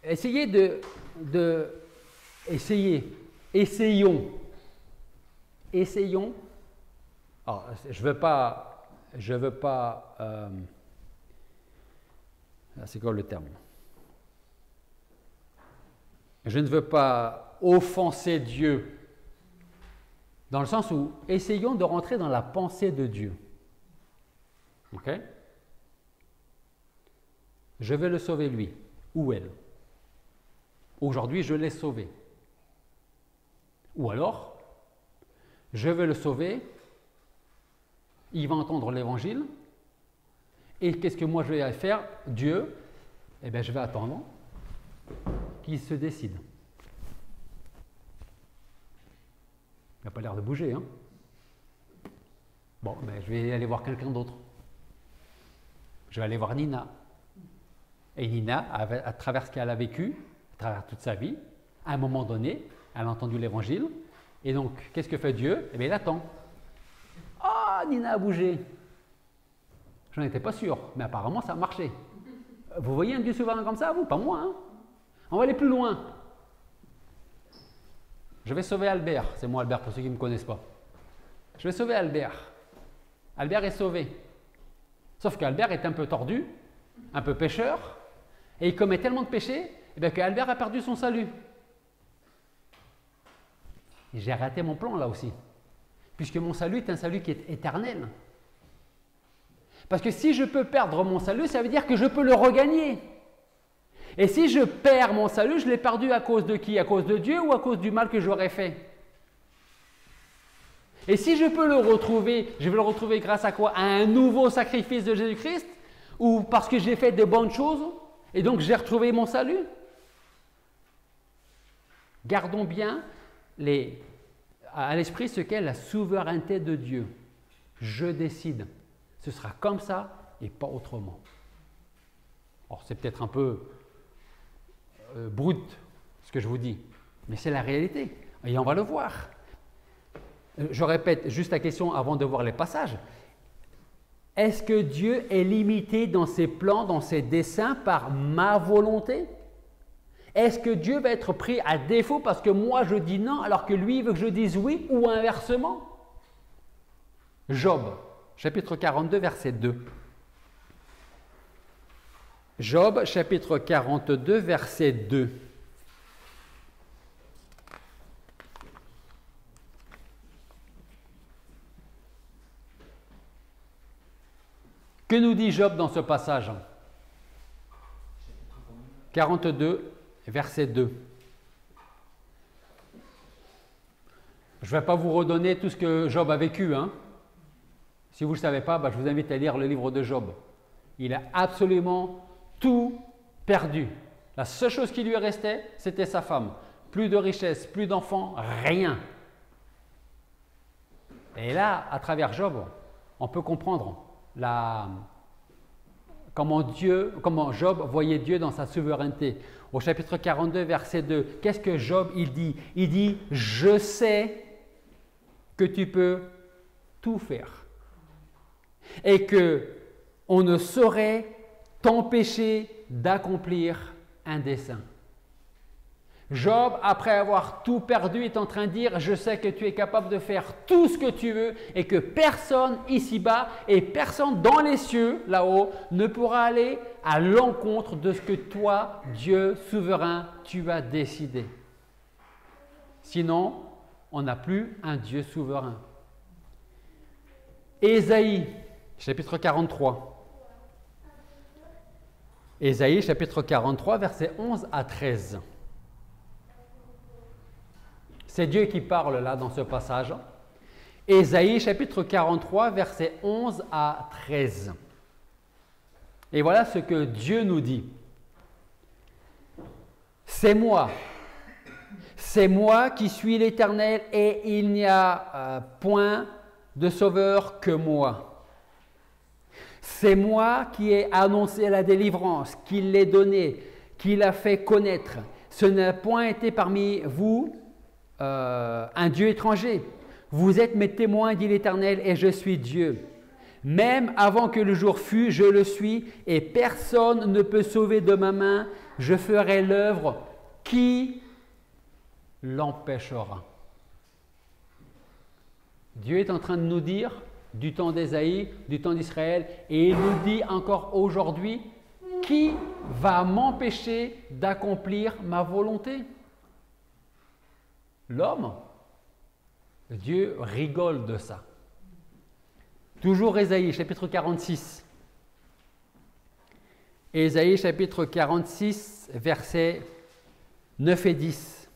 Speaker 1: Essayons. Alors, je veux pas. C'est quoi le terme? Je ne veux pas offenser Dieu, dans le sens où essayons de rentrer dans la pensée de Dieu. Ok? Je vais le sauver lui, ou elle. Aujourd'hui, je l'ai sauvé. Ou alors, je vais le sauver, il va entendre l'évangile, et qu'est-ce que moi je vais faire? Dieu, eh bien je vais attendre qu'il se décide. Il n'a pas l'air de bouger, hein? Bon, ben, je vais aller voir quelqu'un d'autre. Je vais aller voir Nina. Et Nina, à travers ce qu'elle a vécu, à travers toute sa vie, à un moment donné, elle a entendu l'évangile. Et donc, qu'est-ce que fait Dieu? Eh bien, il attend. Ah, Nina a bougé. J'en étais pas sûr, mais apparemment, ça a marché. Vous voyez un Dieu souverain comme ça, vous? Pas moi, hein? On va aller plus loin. Je vais sauver Albert. C'est moi, Albert, pour ceux qui ne me connaissent pas. Je vais sauver Albert. Albert est sauvé. Sauf qu'Albert est un peu tordu, un peu pécheur, et il commet tellement de péchés qu'Albert a perdu son salut. Et j'ai raté mon plan là aussi, puisque mon salut est un salut qui est éternel. Parce que si je peux perdre mon salut, ça veut dire que je peux le regagner. Et si je perds mon salut, je l'ai perdu à cause de qui? À cause de Dieu ou à cause du mal que j'aurais fait? Et si je peux le retrouver, je vais le retrouver grâce à quoi? À un nouveau sacrifice de Jésus-Christ? Ou parce que j'ai fait de bonnes choses et donc j'ai retrouvé mon salut? Gardons bien à l'esprit ce qu'est la souveraineté de Dieu. Je décide. Ce sera comme ça et pas autrement. Alors c'est peut-être un peu brut ce que je vous dis, mais c'est la réalité. Et on va le voir. Je répète juste la question avant de voir les passages. Est-ce que Dieu est limité dans ses plans, dans ses desseins par ma volonté? Est-ce que Dieu va être pris à défaut parce que moi je dis non alors que lui veut que je dise oui ou inversement? Job, chapitre 42, verset 2. Job, chapitre 42, verset 2. Que nous dit Job dans ce passage? 42, verset 2. Je ne vais pas vous redonner tout ce que Job a vécu, hein. Si vous ne le savez pas, je vous invite à lire le livre de Job. Il a absolument tout perdu. La seule chose qui lui restait, c'était sa femme. Plus de richesse, plus d'enfants, rien. Et là, à travers Job, on peut comprendre comment Job voyait Dieu dans sa souveraineté. Au chapitre 42, verset 2, qu'est-ce que Job il dit? Il dit « Je sais que tu peux tout faire et que on ne saurait t'empêcher d'accomplir un dessein. » Job, après avoir tout perdu, est en train de dire « Je sais que tu es capable de faire tout ce que tu veux et que personne ici-bas et personne dans les cieux, là-haut, ne pourra aller à l'encontre de ce que toi, Dieu souverain, tu as décidé. Sinon, on n'a plus un Dieu souverain. » Ésaïe, chapitre 43. Ésaïe, chapitre 43, versets 11 à 13. C'est Dieu qui parle là dans ce passage. Ésaïe chapitre 43, versets 11 à 13. Et voilà ce que Dieu nous dit. C'est moi, C'est moi qui suis l'Éternel et il n'y a point de sauveur que moi. C'est moi qui ai annoncé la délivrance, qui l'ai donnée, qui l'a fait connaître. Ce n'a point été parmi vous un Dieu étranger. Vous êtes mes témoins, dit l'Éternel, et je suis Dieu. Même avant que le jour fût, je le suis, et personne ne peut sauver de ma main. Je ferai l'œuvre. Qui l'empêchera? Dieu est en train de nous dire, du temps d'Ésaïe, du temps d'Israël, et il nous dit encore aujourd'hui, qui va m'empêcher d'accomplir ma volonté? L'homme. Dieu rigole de ça. Toujours Ésaïe, chapitre 46. Ésaïe, chapitre 46, versets 9 et 10.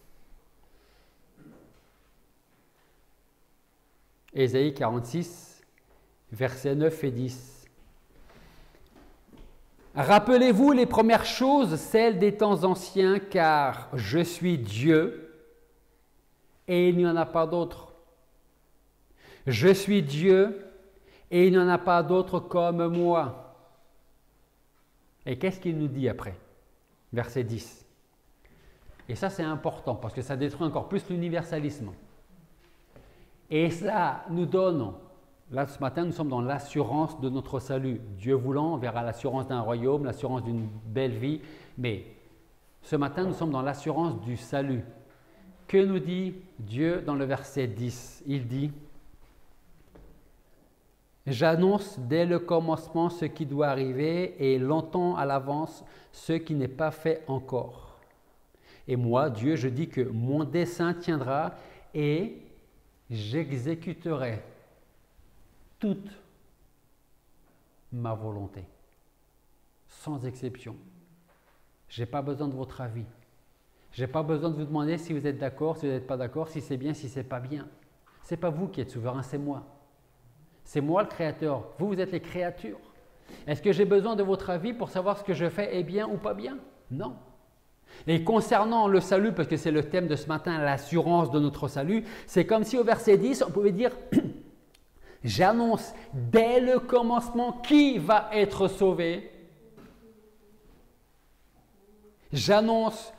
Speaker 1: Ésaïe 46, versets 9 et 10. Rappelez-vous les premières choses, celles des temps anciens, car je suis Dieu et il n'y en a pas d'autre. Je suis Dieu et il n'y en a pas d'autre comme moi. Et qu'est-ce qu'il nous dit après? Verset 10. Et ça, c'est important parce que ça détruit encore plus l'universalisme. Et ça nous donne, là ce matin, nous sommes dans l'assurance de notre salut. Dieu voulant, on verra l'assurance d'un royaume, l'assurance d'une belle vie. Mais ce matin, nous sommes dans l'assurance du salut. Que nous dit Dieu dans le verset 10? Il dit: j'annonce dès le commencement ce qui doit arriver et longtemps à l'avance ce qui n'est pas fait encore. Et moi, Dieu, je dis que mon dessein tiendra et j'exécuterai toute ma volonté, sans exception. Je n'ai pas besoin de votre avis. Je n'ai pas besoin de vous demander si vous êtes d'accord, si vous n'êtes pas d'accord, si c'est bien, si c'est pas bien. Ce n'est pas vous qui êtes souverain, c'est moi. C'est moi le créateur. Vous, vous êtes les créatures. Est-ce que j'ai besoin de votre avis pour savoir ce que je fais est bien ou pas bien? Non. Et concernant le salut, parce que c'est le thème de ce matin, l'assurance de notre salut, c'est comme si au verset 10, on pouvait dire « J'annonce dès le commencement qui va être sauvé. J'annonce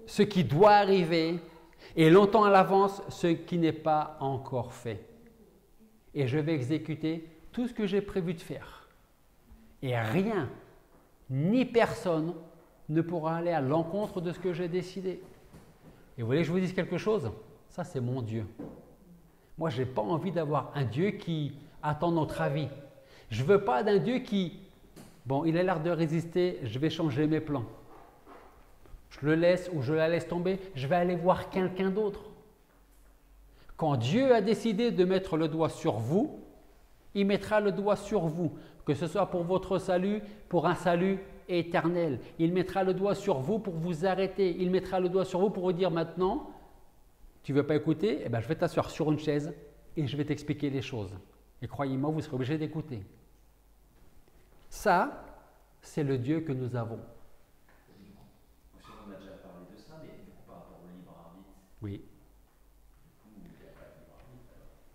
Speaker 1: ce qui doit arriver et longtemps à l'avance ce qui n'est pas encore fait. Et je vais exécuter tout ce que j'ai prévu de faire. Et rien, ni personne ne pourra aller à l'encontre de ce que j'ai décidé. Et vous voulez que je vous dise quelque chose? Ça, c'est mon Dieu. Moi, je n'ai pas envie d'avoir un Dieu qui attend notre avis. Je ne veux pas d'un Dieu qui, bon, il a l'air de résister, je vais changer mes plans. Je le laisse ou je la laisse tomber, je vais aller voir quelqu'un d'autre. Quand Dieu a décidé de mettre le doigt sur vous, il mettra le doigt sur vous, que ce soit pour votre salut, pour un salut éternel. Il mettra le doigt sur vous pour vous arrêter. Il mettra le doigt sur vous pour vous dire maintenant, tu ne veux pas écouter? Eh bien, je vais t'asseoir sur une chaise et je vais t'expliquer les choses. Et croyez-moi, vous serez obligé d'écouter. Ça, c'est le Dieu que nous avons.
Speaker 3: On a déjà parlé de ça, mais du coup, par rapport au libre arbitre,
Speaker 1: Oui.
Speaker 3: il n'y a pas de libre arbitre.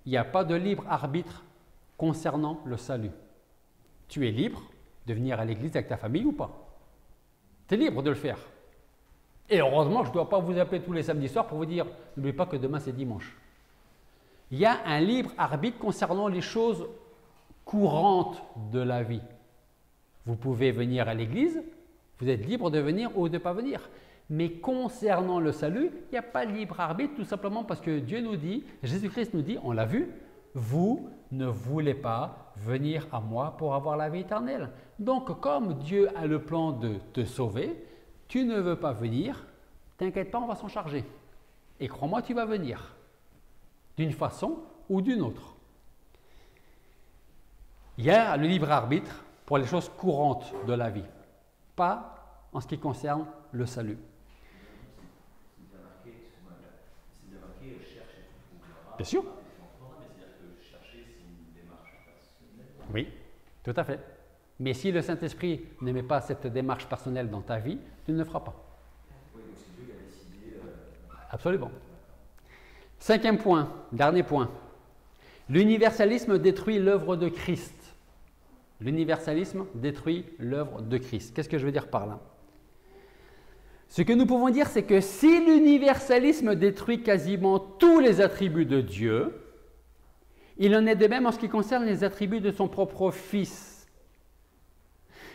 Speaker 1: Il n'y a pas de libre arbitre concernant le salut. Tu es libre de venir à l'église avec ta famille ou pas. Tu es libre de le faire. Et heureusement, je ne dois pas vous appeler tous les samedis soirs pour vous dire, n'oubliez pas que demain c'est dimanche. Il y a un libre arbitre concernant les choses courantes de la vie. Vous pouvez venir à l'église, vous êtes libre de venir ou de ne pas venir. Mais concernant le salut, il n'y a pas de libre arbitre, tout simplement parce que Dieu nous dit, Jésus-Christ nous dit, on l'a vu, vous ne voulez pas venir à moi pour avoir la vie éternelle. Donc, comme Dieu a le plan de te sauver, tu ne veux pas venir, t'inquiète pas, on va s'en charger. Et crois-moi, tu vas venir, d'une façon ou d'une autre. Il y a le libre arbitre pour les choses courantes de la vie, pas en ce qui concerne le salut.
Speaker 3: C'est bien marqué, cherche et tu trouveras.
Speaker 1: Bien sûr.
Speaker 3: Mais c'est-à-dire que chercher, c'est une démarche personnelle.
Speaker 1: Oui, tout à fait. Mais si le Saint-Esprit ne met pas cette démarche personnelle dans ta vie, tu ne le feras pas.
Speaker 3: Oui, donc c'est Dieu qui a décidé.
Speaker 1: Absolument. Cinquième point, dernier point. L'universalisme détruit l'œuvre de Christ. L'universalisme détruit l'œuvre de Christ. Qu'est-ce que je veux dire par là? Ce que nous pouvons dire, c'est que si l'universalisme détruit quasiment tous les attributs de Dieu, il en est de même en ce qui concerne les attributs de son propre Fils.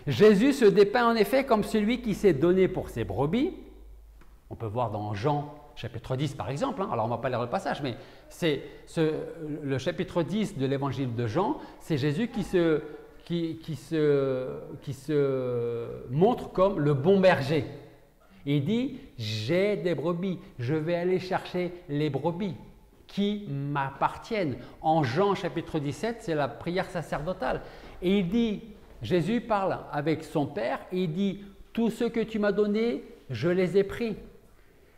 Speaker 1: Jésus se dépeint en effet comme celui qui s'est donné pour ses brebis. On peut voir dans Jean chapitre 10 par exemple, alors on ne va pas lire le passage, mais c'est le chapitre 10 de l'évangile de Jean, c'est Jésus qui se montre comme le bon berger. Il dit, j'ai des brebis, je vais aller chercher les brebis qui m'appartiennent. En Jean chapitre 17, c'est la prière sacerdotale. Et il dit, Jésus parle avec son Père, et il dit, tous ceux que tu m'as donnés, je les ai pris.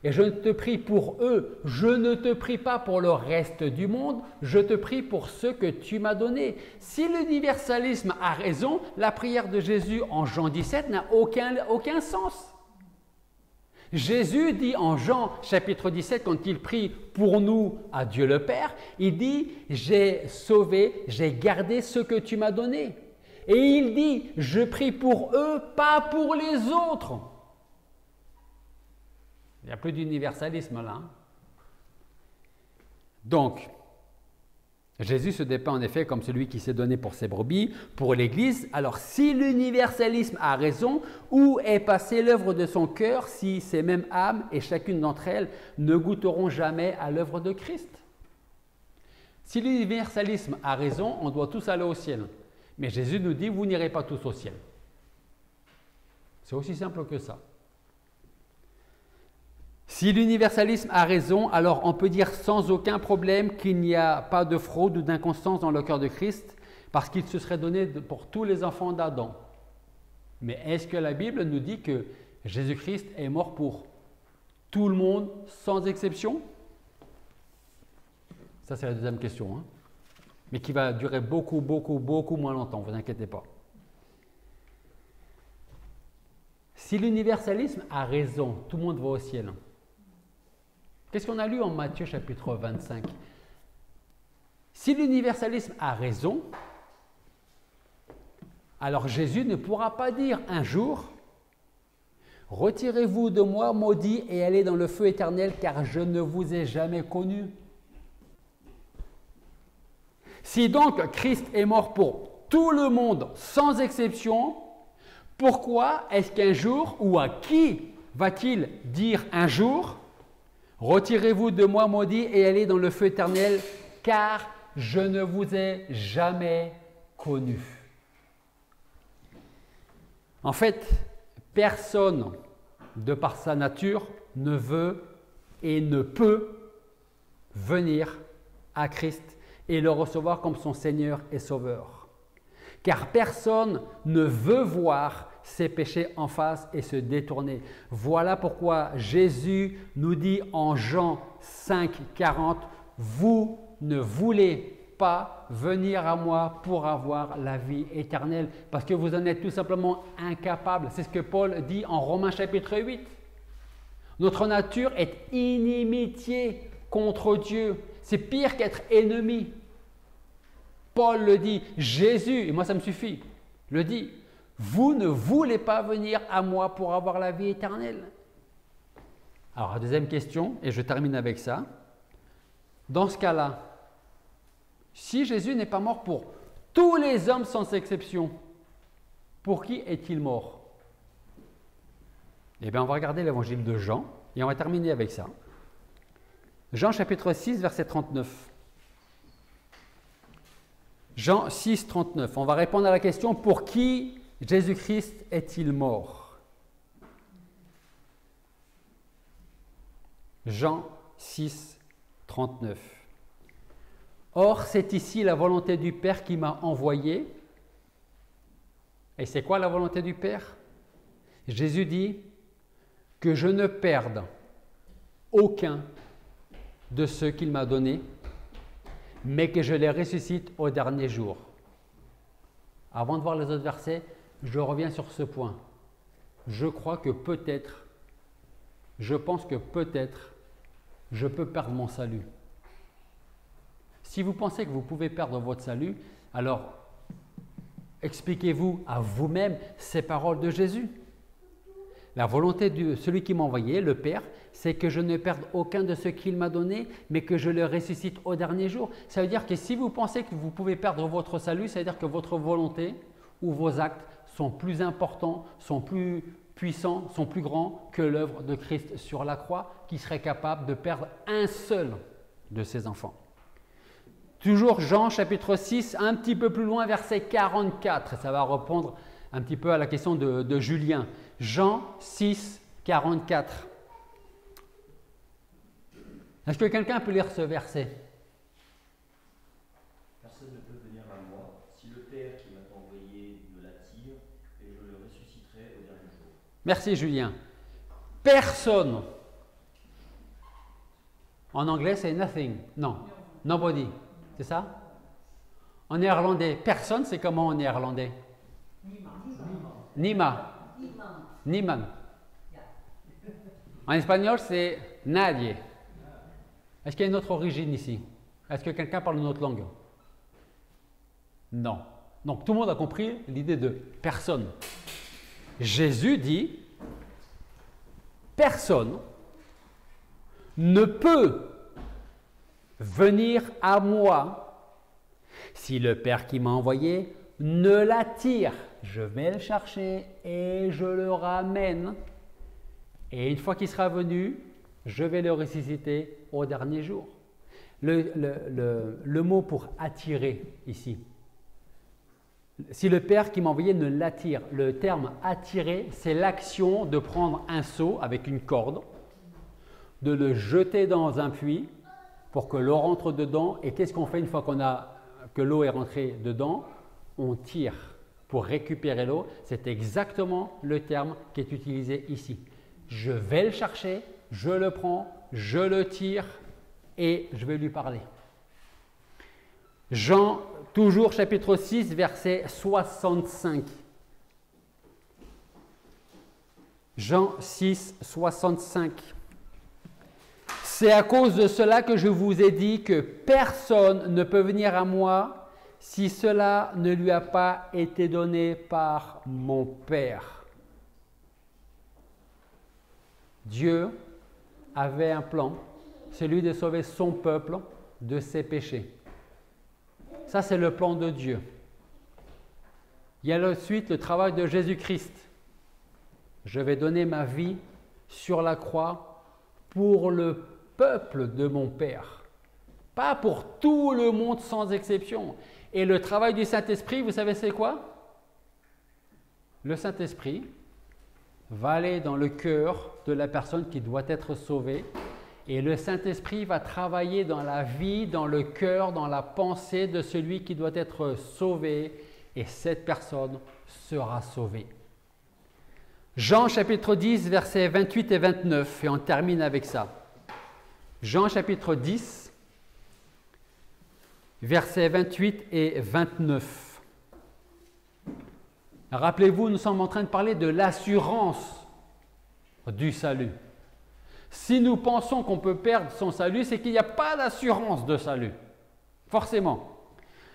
Speaker 1: Et je te prie pour eux, je ne te prie pas pour le reste du monde, je te prie pour ceux que tu m'as donnés. Si l'universalisme a raison, la prière de Jésus en Jean 17 n'a aucun sens. Jésus dit en Jean chapitre 17, quand il prie pour nous à Dieu le Père, il dit « J'ai sauvé, j'ai gardé ce que tu m'as donné ». Et il dit « Je prie pour eux, pas pour les autres ». Il n'y a plus d'universalisme là. Donc, Jésus se dépeint en effet comme celui qui s'est donné pour ses brebis, pour l'Église. Alors, si l'universalisme a raison, où est passée l'œuvre de son cœur si ces mêmes âmes et chacune d'entre elles ne goûteront jamais à l'œuvre de Christ? Si l'universalisme a raison, on doit tous aller au ciel. Mais Jésus nous dit, vous n'irez pas tous au ciel. C'est aussi simple que ça. Si l'universalisme a raison, alors on peut dire sans aucun problème qu'il n'y a pas de fraude ou d'inconstance dans le cœur de Christ, parce qu'il se serait donné pour tous les enfants d'Adam. Mais est-ce que la Bible nous dit que Jésus-Christ est mort pour tout le monde sans exception? Ça, c'est la deuxième question, hein, mais qui va durer beaucoup moins longtemps, ne vous inquiétez pas. Si l'universalisme a raison, tout le monde va au ciel. Qu'est-ce qu'on a lu en Matthieu chapitre 25? Si l'universalisme a raison, alors Jésus ne pourra pas dire un jour « Retirez-vous de moi, maudit, et allez dans le feu éternel, car je ne vous ai jamais connu. » Si donc Christ est mort pour tout le monde sans exception, pourquoi est-ce qu'un jour, ou à qui va-t-il dire un jour « Retirez-vous de moi, maudit, et allez dans le feu éternel, car je ne vous ai jamais connu. » En fait, personne, de par sa nature, ne veut et ne peut venir à Christ et le recevoir comme son Seigneur et Sauveur. Car personne ne veut voir ses péchés en face et se détourner. Voilà pourquoi Jésus nous dit en Jean 5, 40, « Vous ne voulez pas venir à moi pour avoir la vie éternelle, parce que vous en êtes tout simplement incapables. » C'est ce que Paul dit en Romains chapitre 8. Notre nature est inimitié contre Dieu. C'est pire qu'être ennemi. Paul le dit, Jésus, et moi ça me suffit, le dit. Vous ne voulez pas venir à moi pour avoir la vie éternelle. Alors, la deuxième question, et je termine avec ça. Dans ce cas-là, si Jésus n'est pas mort pour tous les hommes sans exception, pour qui est-il mort? Eh bien, on va regarder l'évangile de Jean, et on va terminer avec ça. Jean chapitre 6, verset 39. Jean 6, 39. On va répondre à la question, pour qui Jésus-Christ est-il mort? Jean 6, 39. Or, c'est ici la volonté du Père qui m'a envoyé. Et c'est quoi la volonté du Père? Jésus dit que je ne perde aucun de ceux qu'il m'a donnés, mais que je les ressuscite au dernier jour. Avant de voir les autres versets, je reviens sur ce point. Je pense que peut-être, je peux perdre mon salut. Si vous pensez que vous pouvez perdre votre salut, alors expliquez-vous à vous-même ces paroles de Jésus. La volonté de celui qui m'a envoyé, le Père, c'est que je ne perde aucun de ce qu'il m'a donné, mais que je le ressuscite au dernier jour. Ça veut dire que si vous pensez que vous pouvez perdre votre salut, ça veut dire que votre volonté ou vos actes sont plus importants, sont plus puissants, sont plus grands que l'œuvre de Christ sur la croix, qui serait capable de perdre un seul de ses enfants. Toujours Jean chapitre 6, un petit peu plus loin, verset 44. Ça va répondre un petit peu à la question de Julien. Jean 6, 44. Est-ce que quelqu'un peut lire ce verset?
Speaker 3: Personne ne peut venir à moi si le Père qui m'a envoyé me l'attire, et je le ressusciterai au dernier jour.
Speaker 1: Merci Julien. Personne. En anglais, c'est nothing. Non. Nobody. C'est ça? En néerlandais, personne, c'est comment en néerlandais? Nima. Niemand. En espagnol, c'est nadie. Est-ce qu'il y a une autre origine ici? Est-ce que quelqu'un parle une autre langue? Non. Donc tout le monde a compris l'idée de personne. Jésus dit, personne ne peut venir à moi si le Père qui m'a envoyé ne l'attire. Je vais le chercher et je le ramène. Et une fois qu'il sera venu, je vais le ressusciter au dernier jour. Le mot pour attirer ici, si le Père qui m'a envoyé ne l'attire, le terme attirer, c'est l'action de prendre un seau avec une corde, de le jeter dans un puits pour que l'eau rentre dedans. Et qu'est-ce qu'on fait une fois que l'eau est rentrée dedans? On tire pour récupérer l'eau. C'est exactement le terme qui est utilisé ici. Je vais le chercher, je le prends, je le tire et je vais lui parler. Jean, toujours chapitre 6, verset 65. Jean 6, 65. C'est à cause de cela que je vous ai dit que personne ne peut venir à moi si cela ne lui a pas été donné par mon Père. Dieu avait un plan, celui de sauver son peuple de ses péchés. Ça, c'est le plan de Dieu. Il y a ensuite le travail de Jésus-Christ. Je vais donner ma vie sur la croix pour le peuple de mon Père, pas pour tout le monde sans exception. Et le travail du Saint-Esprit, vous savez c'est quoi? Le Saint-Esprit va aller dans le cœur de la personne qui doit être sauvée, et le Saint-Esprit va travailler dans la vie, dans le cœur, dans la pensée de celui qui doit être sauvé, et cette personne sera sauvée. Jean chapitre 10, versets 28 et 29, et on termine avec ça. Jean chapitre 10, versets 28 et 29. Rappelez-vous, nous sommes en train de parler de l'assurance du salut. Si nous pensons qu'on peut perdre son salut, c'est qu'il n'y a pas d'assurance de salut, forcément.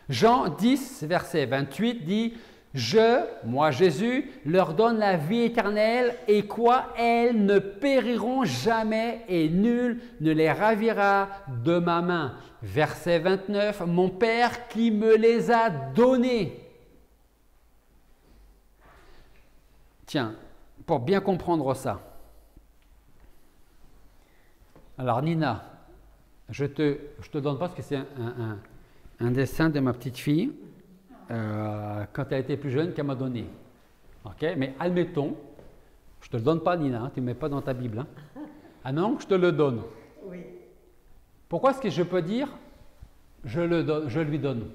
Speaker 1: Jean 10, verset 28 dit « Je, moi Jésus, leur donne la vie éternelle et quoi? Elles ne périront jamais et nul ne les ravira de ma main. » Verset 29 « Mon Père qui me les a donnés. » Tiens, pour bien comprendre ça. Alors Nina, je te donne pas parce que c'est un dessin de ma petite fille quand elle était plus jeune qu'elle m'a donné. Ok, mais admettons, je te le donne pas Nina, tu ne mets pas dans ta Bible. Hein. Admettons que je te le donne.
Speaker 2: Oui.
Speaker 1: Pourquoi est-ce que je peux dire je lui donne?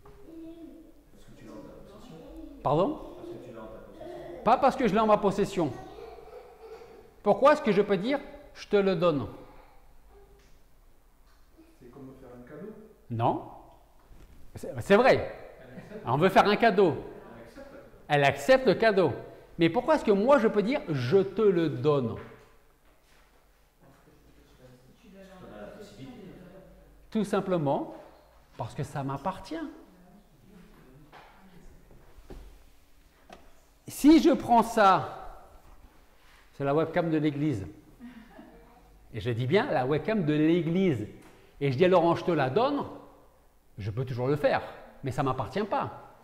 Speaker 3: Parce que tu l'as en ta possession.
Speaker 1: Pardon?
Speaker 3: Parce que tu l'as en ta possession.
Speaker 1: Pas parce que je l'ai en ma possession. Pourquoi est-ce que je peux dire je te le donne?
Speaker 4: C'est comme faire un cadeau.
Speaker 1: Non. C'est vrai. On veut faire un cadeau. Elle accepte le cadeau. Mais pourquoi est-ce que moi je peux dire je te le donne? Tout simplement parce que ça m'appartient. Si je prends ça, c'est la webcam de l'église. Et je dis bien la webcam de l'église. Et je dis à Laurent, je te la donne, je peux toujours le faire, mais ça ne m'appartient pas.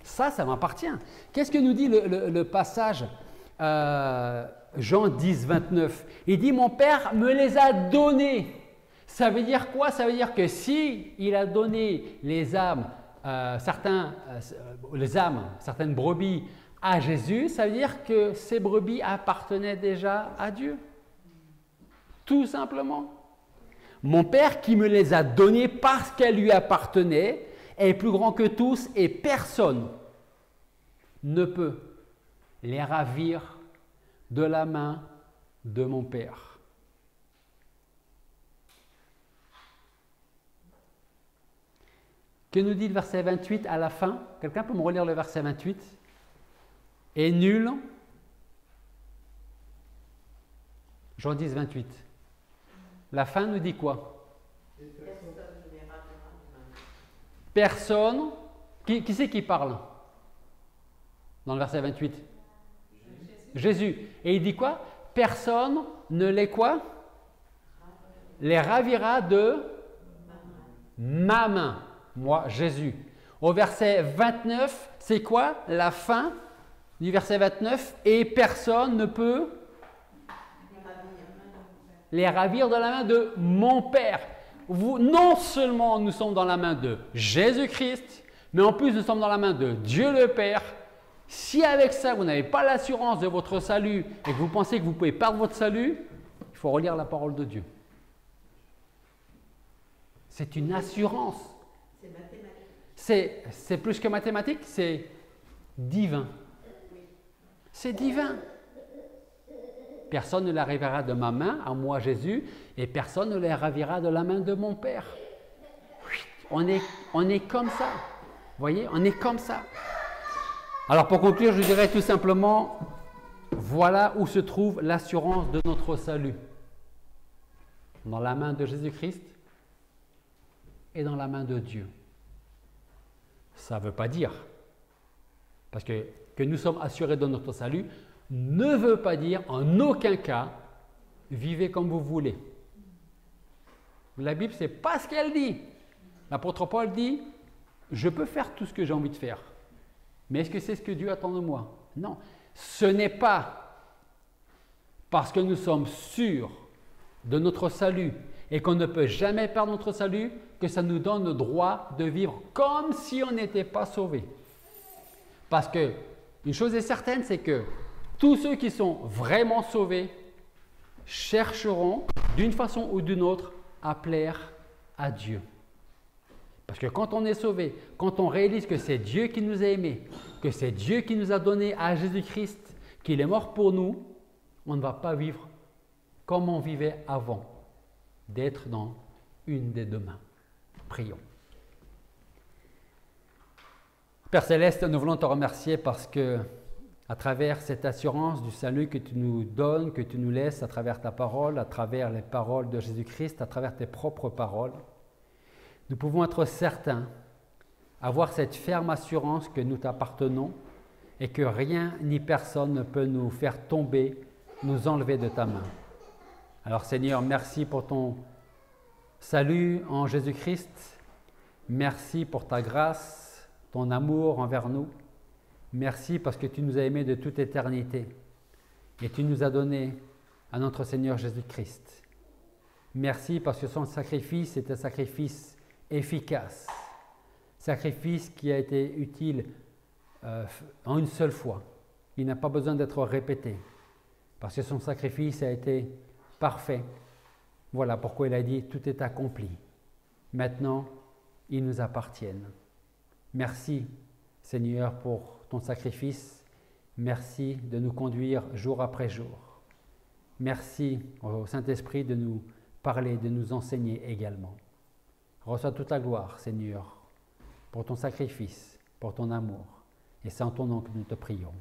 Speaker 1: Ça m'appartient. Qu'est-ce que nous dit le passage Jean 10, 29? Il dit, mon Père me les a donnés. Ça veut dire quoi? Ça veut dire que si il a donné les âmes, certaines brebis à Jésus, ça veut dire que ces brebis appartenaient déjà à Dieu. Tout simplement. Mon Père qui me les a données parce qu'elles lui appartenaient est plus grand que tous et personne ne peut les ravir de la main de mon Père. Que nous dit le verset 28 à la fin? Quelqu'un peut me relire le verset 28? Et nul. Jean 10, 28. La fin nous dit quoi? Personne. Qui c'est qui parle dans le verset 28? Jésus. Et il dit quoi? Personne ne les quoi? Les ravira de ma main. Moi, Jésus. Au verset 29, c'est quoi la fin du verset 29? Et personne ne peut les ravir de la main de mon Père. Non seulement nous sommes dans la main de Jésus-Christ, mais en plus nous sommes dans la main de Dieu le Père. Si avec ça vous n'avez pas l'assurance de votre salut et que vous pensez que vous pouvez perdre votre salut, il faut relire la parole de Dieu. C'est une assurance.
Speaker 2: C'est mathématique.
Speaker 1: C'est plus que mathématique, c'est divin. C'est divin. Personne ne les ravira de ma main, à moi Jésus, et personne ne les ravira de la main de mon Père. On est comme ça. Vous voyez, on est comme ça. Alors pour conclure, je dirais tout simplement, voilà où se trouve l'assurance de notre salut. Dans la main de Jésus-Christ et dans la main de Dieu. Ça ne veut pas dire, parce que nous sommes assurés de notre salut, ne veut pas dire en aucun cas, vivez comme vous voulez. La Bible, c'est pas ce qu'elle dit. L'apôtre Paul dit, je peux faire tout ce que j'ai envie de faire. Mais est-ce que c'est ce que Dieu attend de moi? Non. Ce n'est pas parce que nous sommes sûrs de notre salut et qu'on ne peut jamais perdre notre salut que ça nous donne le droit de vivre comme si on n'était pas sauvés. Parce que une chose est certaine, c'est que tous ceux qui sont vraiment sauvés chercheront d'une façon ou d'une autre à plaire à Dieu. Parce que quand on est sauvé, quand on réalise que c'est Dieu qui nous a aimés, que c'est Dieu qui nous a donné à Jésus-Christ, qu'il est mort pour nous, on ne va pas vivre comme on vivait avant, d'être dans une des deux mains. Prions. Père Céleste, nous voulons te remercier parce que, à travers cette assurance du salut que tu nous donnes, que tu nous laisses à travers ta parole, à travers les paroles de Jésus-Christ, à travers tes propres paroles, nous pouvons être certains, avoir cette ferme assurance que nous t'appartenons et que rien ni personne ne peut nous faire tomber, nous enlever de ta main. Alors Seigneur, merci pour ton salut en Jésus-Christ. Merci pour ta grâce, ton amour envers nous. Merci parce que tu nous as aimés de toute éternité et tu nous as donné à notre Seigneur Jésus-Christ. Merci parce que son sacrifice est un sacrifice efficace, sacrifice qui a été utile en une seule fois. Il n'a pas besoin d'être répété parce que son sacrifice a été parfait. Voilà pourquoi il a dit « tout est accompli ». Maintenant, ils nous appartiennent. Merci Seigneur pour ton sacrifice. Merci de nous conduire jour après jour. Merci au Saint-Esprit de nous parler, de nous enseigner également. Reçois toute la gloire, Seigneur, pour ton sacrifice, pour ton amour. Et c'est en ton nom que nous te prions.